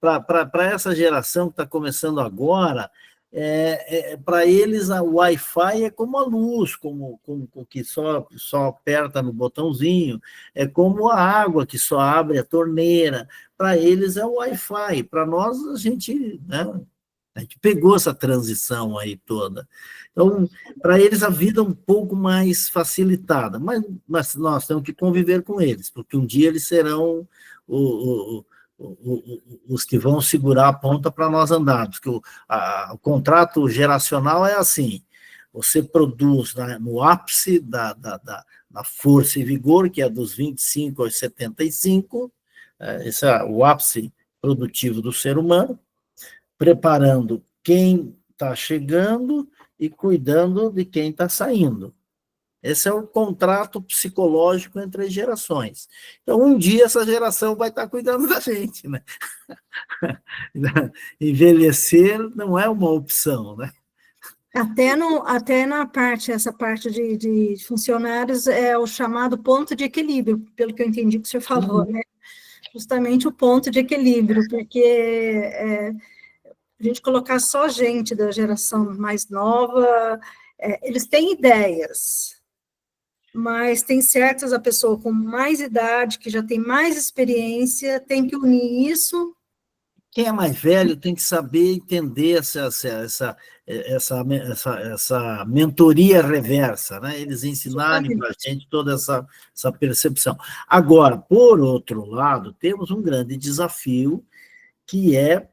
Para essa geração que está começando agora, para eles o Wi-Fi é como a luz, como que só aperta no botãozinho, é como a água que só abre a torneira. Para eles é o Wi-Fi, para nós a gente pegou essa transição aí toda. Então, para eles a vida é um pouco mais facilitada, mas nós temos que conviver com eles, porque um dia eles serão os que vão segurar a ponta para nós andarmos. Porque o contrato geracional é assim: você produz no ápice da força e vigor, que é dos 25 aos 75, esse é o ápice produtivo do ser humano, preparando quem está chegando e cuidando de quem está saindo. Esse é o contrato psicológico entre as gerações. Então, um dia essa geração vai estar cuidando da gente, né? Envelhecer não é uma opção, né? Até na parte, essa parte de funcionários, é o chamado ponto de equilíbrio, pelo que eu entendi que o senhor falou, né? Justamente o ponto de equilíbrio, porque a gente colocar só gente da geração mais nova, eles têm ideias, mas tem certas, a pessoa com mais idade, que já tem mais experiência, tem que unir isso. Quem é mais velho tem que saber entender essa mentoria reversa, né? Eles ensinarem para a gente toda essa percepção. Agora, por outro lado, temos um grande desafio, que é,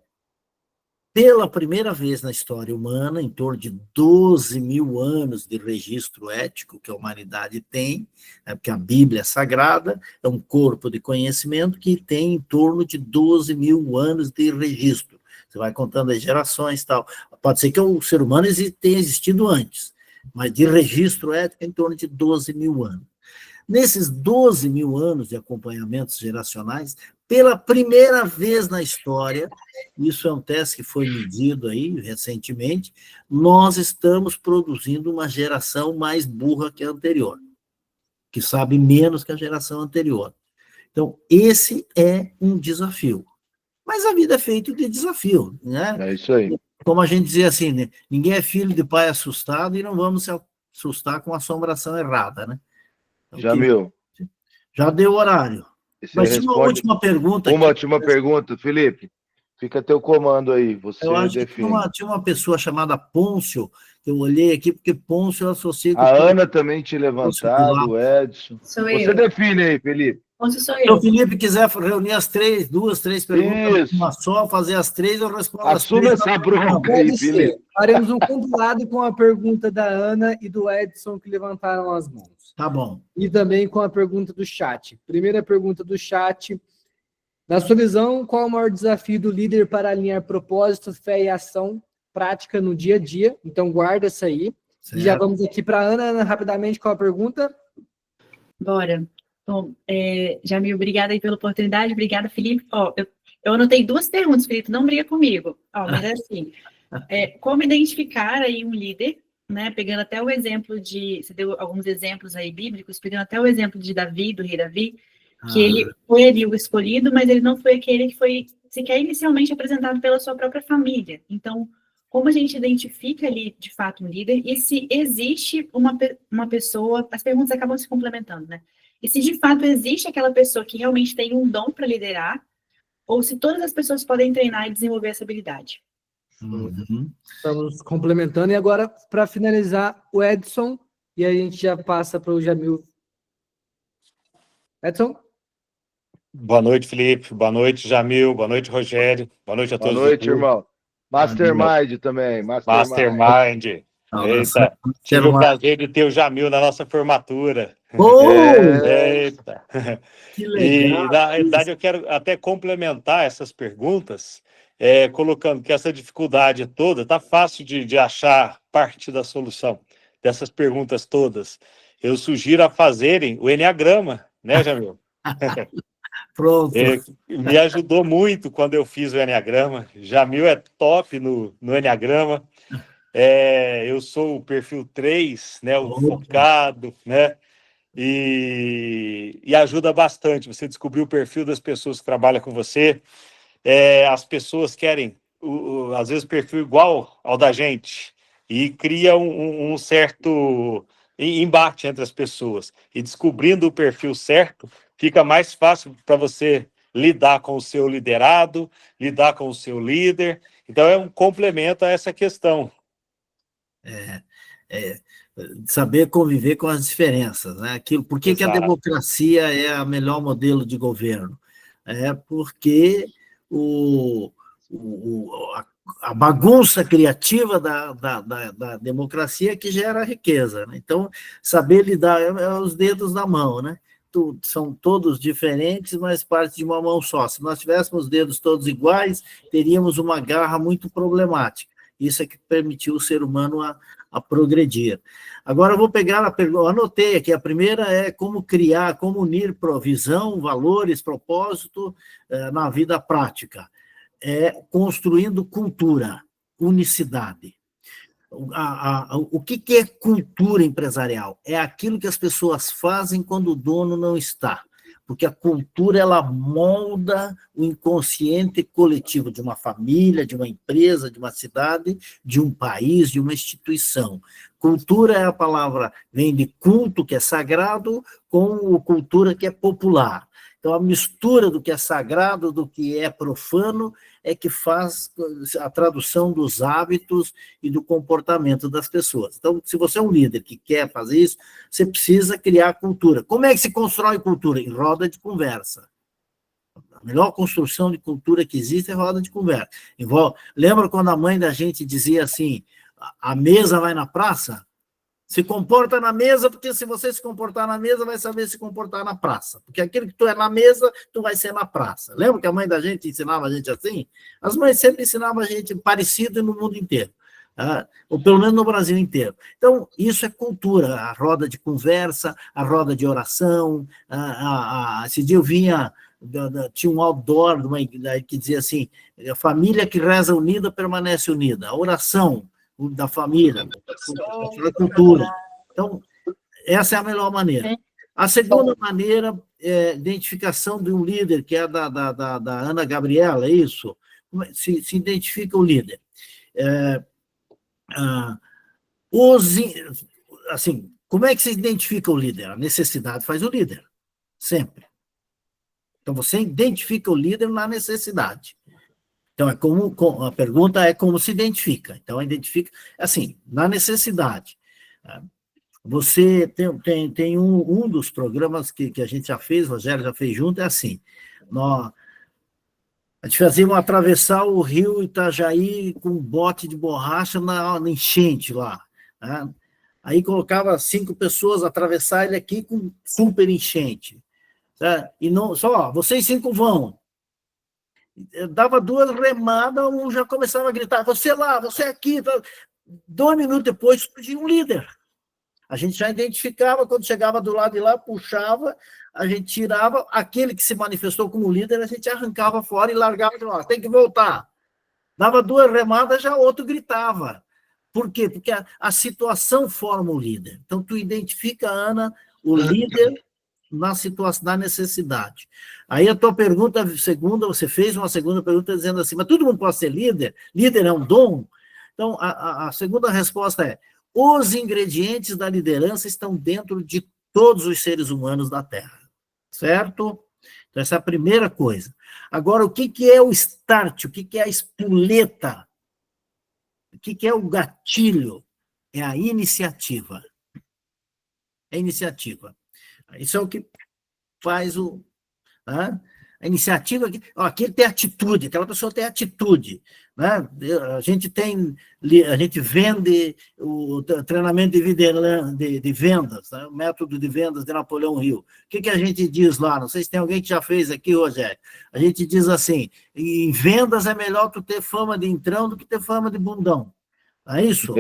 pela primeira vez na história humana, em torno de 12 mil anos de registro ético que a humanidade tem, porque a Bíblia é sagrada, é um corpo de conhecimento que tem em torno de 12 mil anos de registro. Você vai contando as gerações e tal. Pode ser que o ser humano tenha existido antes, mas de registro ético em torno de 12 mil anos. nesses 12 mil anos de acompanhamentos geracionais, pela primeira vez na história, isso é um teste que foi medido aí recentemente, nós estamos produzindo uma geração mais burra que a anterior, que sabe menos que a geração anterior. Então, esse é um desafio. Mas a vida é feita de desafio, né? É isso aí. Como a gente dizia assim, né? Ninguém é filho de pai assustado e não vamos se assustar com a assombração errada, né? Então, Jamil, já deu o horário. você Mas tinha uma responde. última pergunta. Uma aqui. última pergunta, Felipe. Fica a teu comando aí, você Eu acho que define. tinha uma pessoa chamada Pôncio, que eu olhei aqui, porque Pôncio eu associei com A o Ana também tinha levantado, o Edson. Sou Você eu. define aí, Felipe. Onde sou Se o eu? Felipe quiser reunir as duas, três perguntas, Isso. uma só, fazer as três, eu respondo as Assume três. essa bronca aí, Pode ser. Felipe. Faremos um compilado com a pergunta da Ana e do Edson, que levantaram as mãos. Tá bom. E também com a pergunta do chat. Primeira pergunta do chat. Na sua visão, qual é o maior desafio do líder para alinhar propósito, fé e ação prática no dia a dia? Então, guarda essa aí. Certo. E já vamos aqui para a Ana. Ana, rapidamente, qual a pergunta? Bora. Bom, Jamil, obrigada aí pela oportunidade. Obrigada, Felipe. Ó, eu anotei duas perguntas, Felipe, não briga comigo. Ó, mas é assim, como identificar aí um líder, né, pegando até o exemplo você deu alguns exemplos aí bíblicos, pegando até o exemplo de Davi, do rei Davi, que ele foi ali o escolhido, mas ele não foi aquele que foi sequer inicialmente apresentado pela sua própria família. Então, como a gente identifica ali, de fato, um líder, e se existe uma pessoa, as perguntas acabam se complementando, né? E se de fato existe aquela pessoa que realmente tem um dom para liderar, ou se todas as pessoas podem treinar e desenvolver essa habilidade. Uhum. Estamos complementando. E agora, para finalizar, o Edson, e aí a gente já passa para o Jamil. Edson? Boa noite, Felipe. Boa noite, Jamil. Boa noite, Rogério. Boa noite a Boa todos. noite, irmão. Mastermind também. Mastermind. Eita, tive o prazer de ter o Jamil na nossa formatura. Eita. Que legal. E, na realidade, eu quero até complementar essas perguntas, colocando que essa dificuldade toda, está fácil de achar parte da solução dessas perguntas todas. Eu sugiro a fazerem o Enneagrama, né, Jamil? Pronto. Me ajudou muito quando eu fiz o Enneagrama. Jamil é top no Enneagrama. Eu sou o perfil 3, né, o focado, né? E ajuda bastante. Você descobrir o perfil das pessoas que trabalham com você. As pessoas querem, às vezes, perfil igual ao da gente e cria um certo embate entre as pessoas. E descobrindo o perfil certo, fica mais fácil para você lidar com o seu liderado, lidar com o seu líder. Então, é um complemento a essa questão. Saber conviver com as diferenças, né? Por que a democracia é o melhor modelo de governo? Porque a bagunça criativa da democracia que gera riqueza, né? Então, saber lidar os dedos na mão, né? São todos diferentes, mas parte de uma mão só. Se nós tivéssemos os dedos todos iguais, teríamos uma garra muito problemática. Isso é que permitiu o ser humano a progredir. Agora eu vou pegar a pergunta, anotei aqui, a primeira é como unir provisão, valores, propósito na vida prática. Construindo cultura, unicidade. O que é cultura empresarial? É aquilo que as pessoas fazem quando o dono não está. Porque a cultura, ela molda o inconsciente coletivo de uma família, de uma empresa, de uma cidade, de um país, de uma instituição. Cultura é a palavra, vem de culto, que é sagrado, com cultura, que é popular. Então, a mistura do que é sagrado, do que é profano, é que faz a tradução dos hábitos e do comportamento das pessoas. Então, se você é um líder que quer fazer isso, você precisa criar cultura. Como é que se constrói cultura? Em roda de conversa. A melhor construção de cultura que existe é roda de conversa. Lembra quando a mãe da gente dizia assim, a mesa vai na praça? Se comporta na mesa, porque se você se comportar na mesa, vai saber se comportar na praça. Porque aquilo que tu é na mesa, tu vai ser na praça. Lembra que a mãe da gente ensinava a gente assim? As mães sempre ensinavam a gente parecido no mundo inteiro. ou pelo menos no Brasil inteiro. Então, isso é cultura, a roda de conversa, a roda de oração. Esse dia eu vinha, tinha um outdoor que dizia assim, a família que reza unida permanece unida, a oração da família, a cultura. Então, essa é a melhor maneira. A segunda maneira é a identificação de um líder, que é da Ana Gabriela, é isso? Se identifica o líder. Assim, como é que se identifica o líder? A necessidade faz o líder, sempre. Então, você identifica o líder na necessidade. Então, a pergunta é como se identifica. Então, identifica, assim, na necessidade. Você tem um dos programas que a gente já fez, o Rogério já fez junto, é assim, a gente fazia atravessar o rio Itajaí com um bote de borracha na enchente lá. Né? Aí colocava 5 pessoas atravessar ele aqui com super enchente. Né? E não, só, vocês 5 vão. Dava 2 remadas, um já começava a gritar, você lá, você aqui. 2 minutos depois, surgia um líder. A gente já identificava, quando chegava do lado de lá, puxava, a gente tirava, aquele que se manifestou como líder, a gente arrancava fora e largava de lá, tem que voltar. Dava 2 remadas, já outro gritava. Por quê? Porque a situação forma o líder. Então, tu identifica, Ana, o líder na situação, na necessidade. Aí a tua pergunta segunda, você fez uma segunda pergunta dizendo assim, mas todo mundo pode ser líder? Líder é um dom? Então, a segunda resposta é, os ingredientes da liderança estão dentro de todos os seres humanos da Terra, certo? Então, essa é a primeira coisa. Agora, o que é o start? O que é a espoleta? O que é o gatilho? É a iniciativa. É a iniciativa. Isso é o que faz o... Né? A iniciativa, aqui tem atitude, aquela pessoa tem atitude. Né? A gente vende o treinamento de vendas, né? O método de vendas de Napoleão Hill. O que a gente diz lá? Não sei se tem alguém que já fez aqui, Rogério. A gente diz assim, em vendas é melhor tu ter fama de entrão do que ter fama de bundão. Não é isso?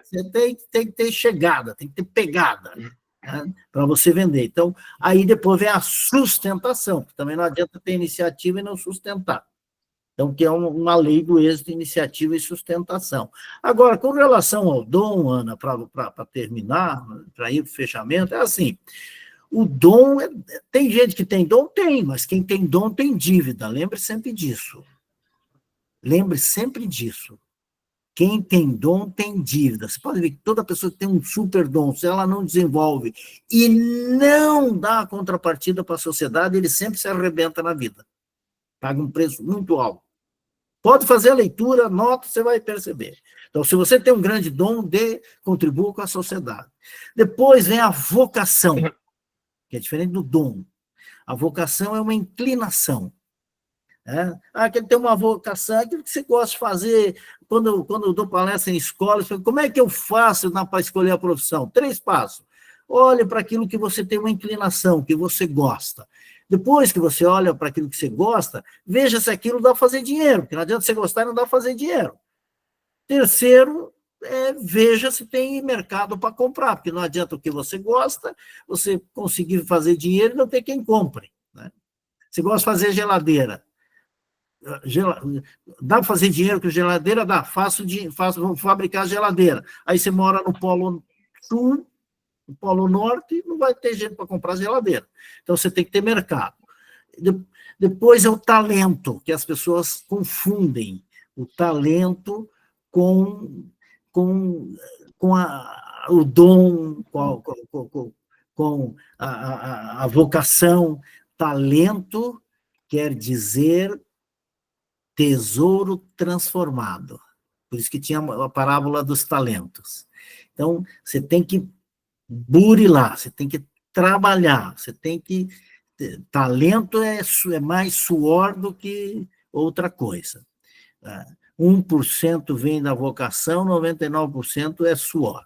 Você tem que ter chegada, tem que ter pegada. Né, para você vender. Então, aí depois vem a sustentação, que também não adianta ter iniciativa e não sustentar. Então, que é uma lei do êxito, iniciativa e sustentação. Agora, com relação ao dom, Ana, para terminar, para ir para o fechamento, é assim, o dom, tem gente que tem dom? Tem, mas quem tem dom tem dívida, lembre sempre disso. Lembre sempre disso. Quem tem dom tem dívida. Você pode ver que toda pessoa que tem um super dom, se ela não desenvolve e não dá a contrapartida para a sociedade, ele sempre se arrebenta na vida. Paga um preço muito alto. Pode fazer a leitura, anota, você vai perceber. Então, se você tem um grande dom, contribua com a sociedade. Depois vem a vocação, que é diferente do dom. A vocação é uma inclinação. Aquele tem uma vocação, aquilo que você gosta de fazer. Quando eu dou palestra em escolas, como é que eu faço para escolher a profissão? 3 passos. Olhe para aquilo que você tem uma inclinação, que você gosta. Depois que você olha para aquilo que você gosta, veja se aquilo dá para fazer dinheiro, porque não adianta você gostar e não dá para fazer dinheiro. Terceiro, veja se tem mercado para comprar, porque não adianta o que você gosta, você conseguir fazer dinheiro e não ter quem compre. Né? Você gosta de fazer geladeira. Dá para fazer dinheiro com geladeira? Dá, vamos fabricar geladeira. Aí você mora no Polo Sul, no Polo Norte, não vai ter gente para comprar geladeira. Então você tem que ter mercado. Depois é o talento, que as pessoas confundem o talento com o dom, com a vocação. Talento quer dizer tesouro transformado. Por isso que tinha a parábola dos talentos. Então, você tem que burilar, você tem que trabalhar, você tem que... Talento é mais suor do que outra coisa. 1% vem da vocação, 99% é suor.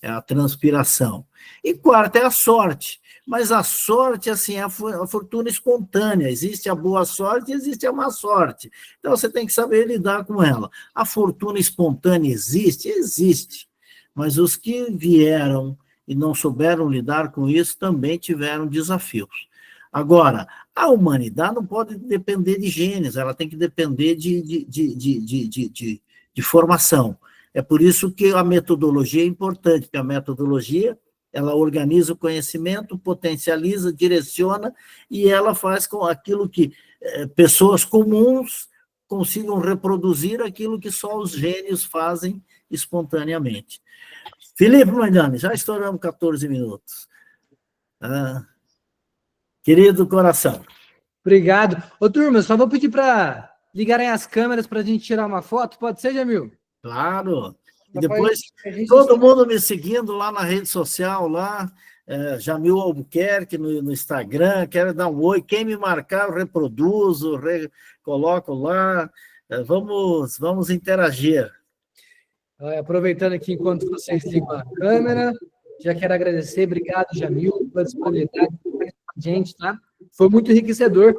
É a transpiração. E quarto é a sorte. Mas a sorte, assim, é a fortuna espontânea. Existe a boa sorte e existe a má sorte. Então, você tem que saber lidar com ela. A fortuna espontânea existe? Existe. Mas os que vieram e não souberam lidar com isso também tiveram desafios. Agora, a humanidade não pode depender de genes, ela tem que depender de formação. É por isso que a metodologia é importante, porque a metodologia, ela organiza o conhecimento, potencializa, direciona, e ela faz com aquilo que pessoas comuns consigam reproduzir aquilo que só os gênios fazem espontaneamente. Felipe Mandani, já estouramos 14 minutos. Querido coração. Obrigado. Ô, turma, só vou pedir para ligarem as câmeras para a gente tirar uma foto. Pode ser, Jamil? Claro. E Só depois, a gente- todo mundo me seguindo lá na rede social, lá, Jamil Albuquerque no Instagram, quero dar um oi. Quem me marcar, eu reproduzo, coloco lá. Vamos interagir. Aproveitando aqui enquanto vocês ligam a câmera, já quero agradecer, obrigado, Jamil, pela disponibilidade com a gente, tá? Foi muito enriquecedor.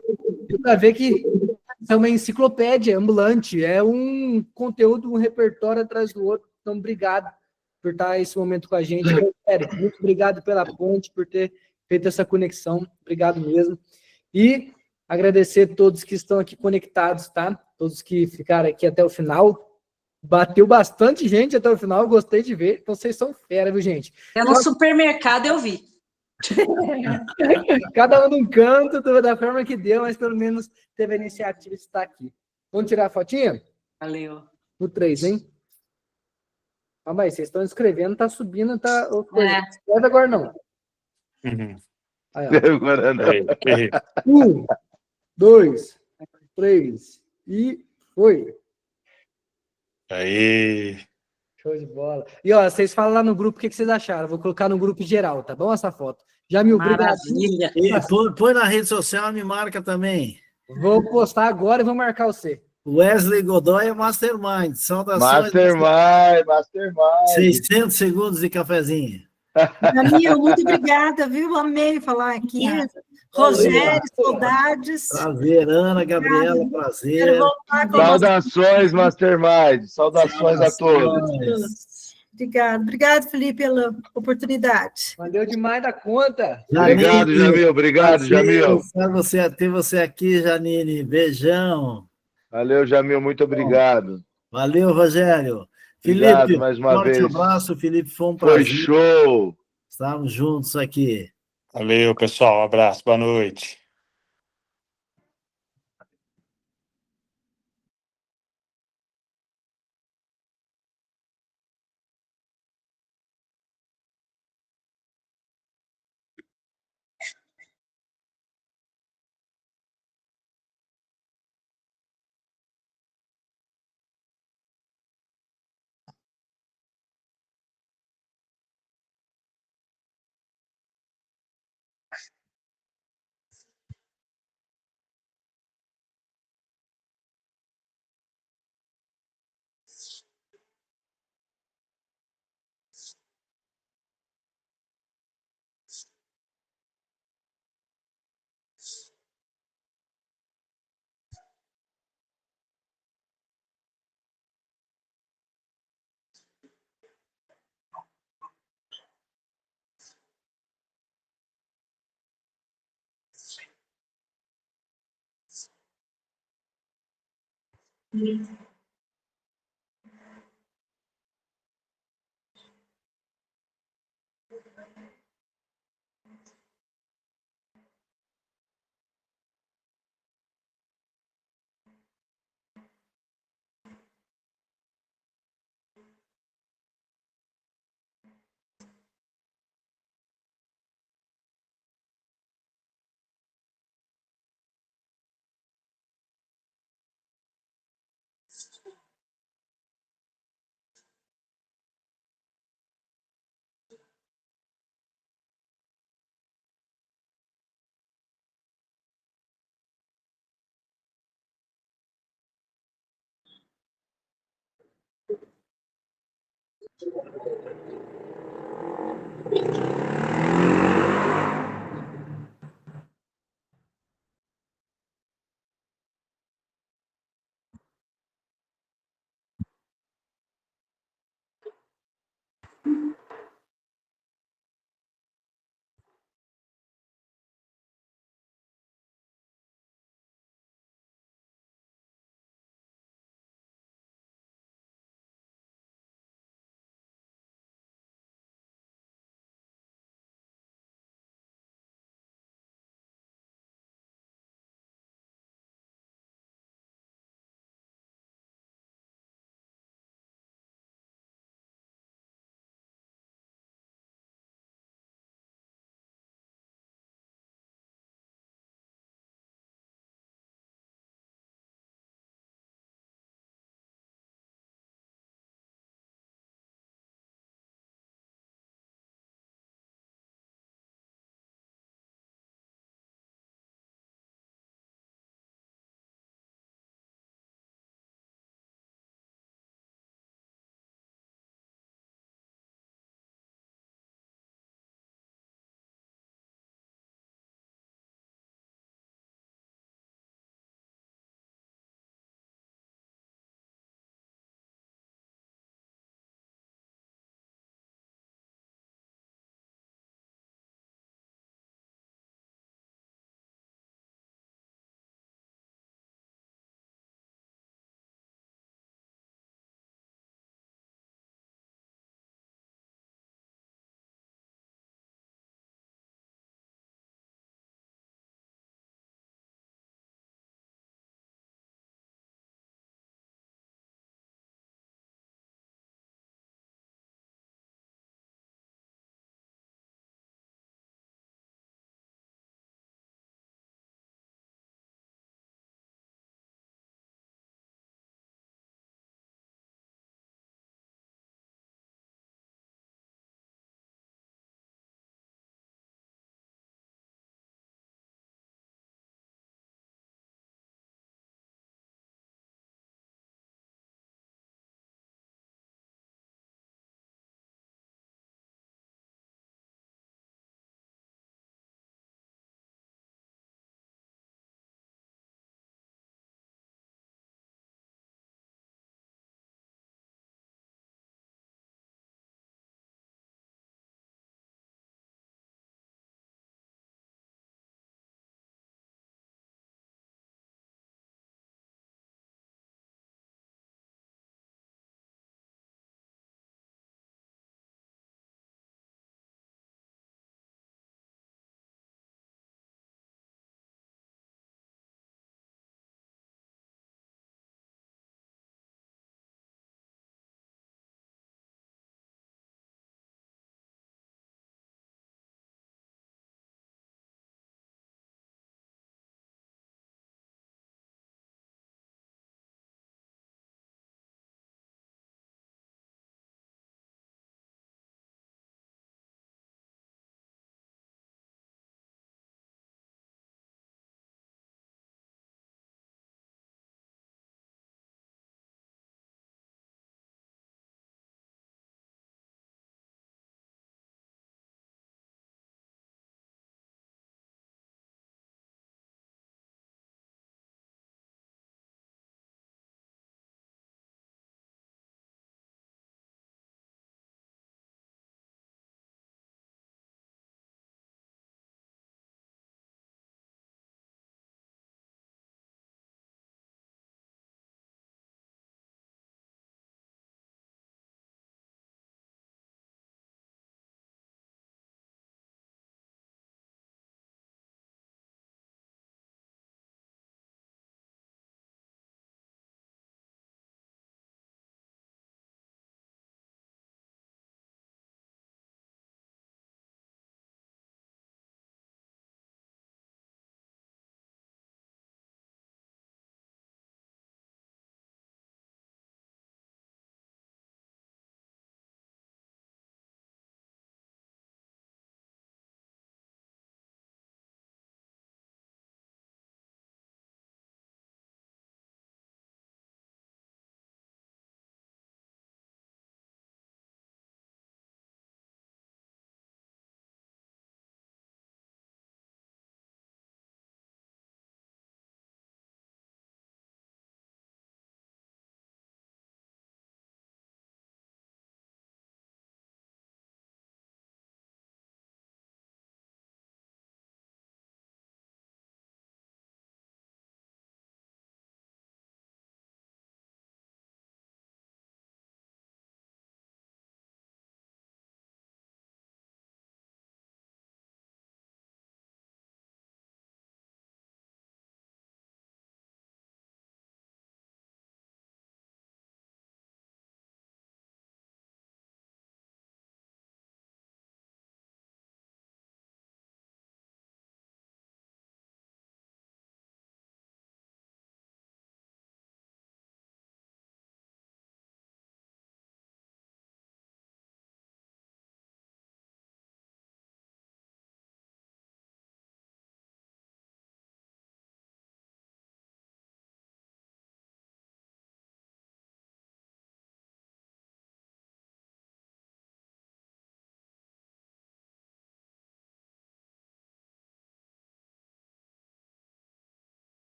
E para ver que é uma enciclopédia ambulante, é um conteúdo, um repertório atrás do outro. Então, obrigado por estar esse momento com a gente. Eric, muito obrigado pela ponte, por ter feito essa conexão. Obrigado mesmo. E agradecer a todos que estão aqui conectados, tá? Todos que ficaram aqui até o final. Bateu bastante gente até o final, gostei de ver. Então, vocês são fera, viu, gente? Eu no supermercado eu vi. Cada um num canto, da forma que deu, mas pelo menos teve a iniciativa de estar aqui. Vamos tirar a fotinha? Valeu. No 3, hein? Calma aí, vocês estão escrevendo, tá subindo, tá... Escreve agora não. Uhum. Aí, ó. Agora não. Errei. 1, 2, 3 e foi. Aí. Show de bola. E ó, vocês falam lá no grupo o que vocês acharam. Vou colocar no grupo geral, tá bom? Essa foto. Jamil, obrigado. Maravilha. Põe na rede social, me marca também. Vou postar agora e vou marcar você. Wesley Godoy é Mastermind. Saudações. Mastermind. 600 segundos de cafezinho. Jamil, muito obrigada, viu? Amei falar aqui. Rogério, saudades. Prazer, Ana, Gabriela, prazer. Quero voltar com Saudações, Mastermind. Saudações a todos. Obrigado. Obrigado, Felipe, pela oportunidade. Valeu demais da conta. Obrigado, Jamil. Obrigado, Jamil. Ter você aqui, Janine. Beijão. Valeu, Jamil. Muito obrigado. Valeu, Rogério. Obrigado Felipe, mais uma forte vez. abraço, Felipe. Foi um Foi prazer. show. Estamos juntos aqui. Valeu, pessoal. Um abraço. Boa noite.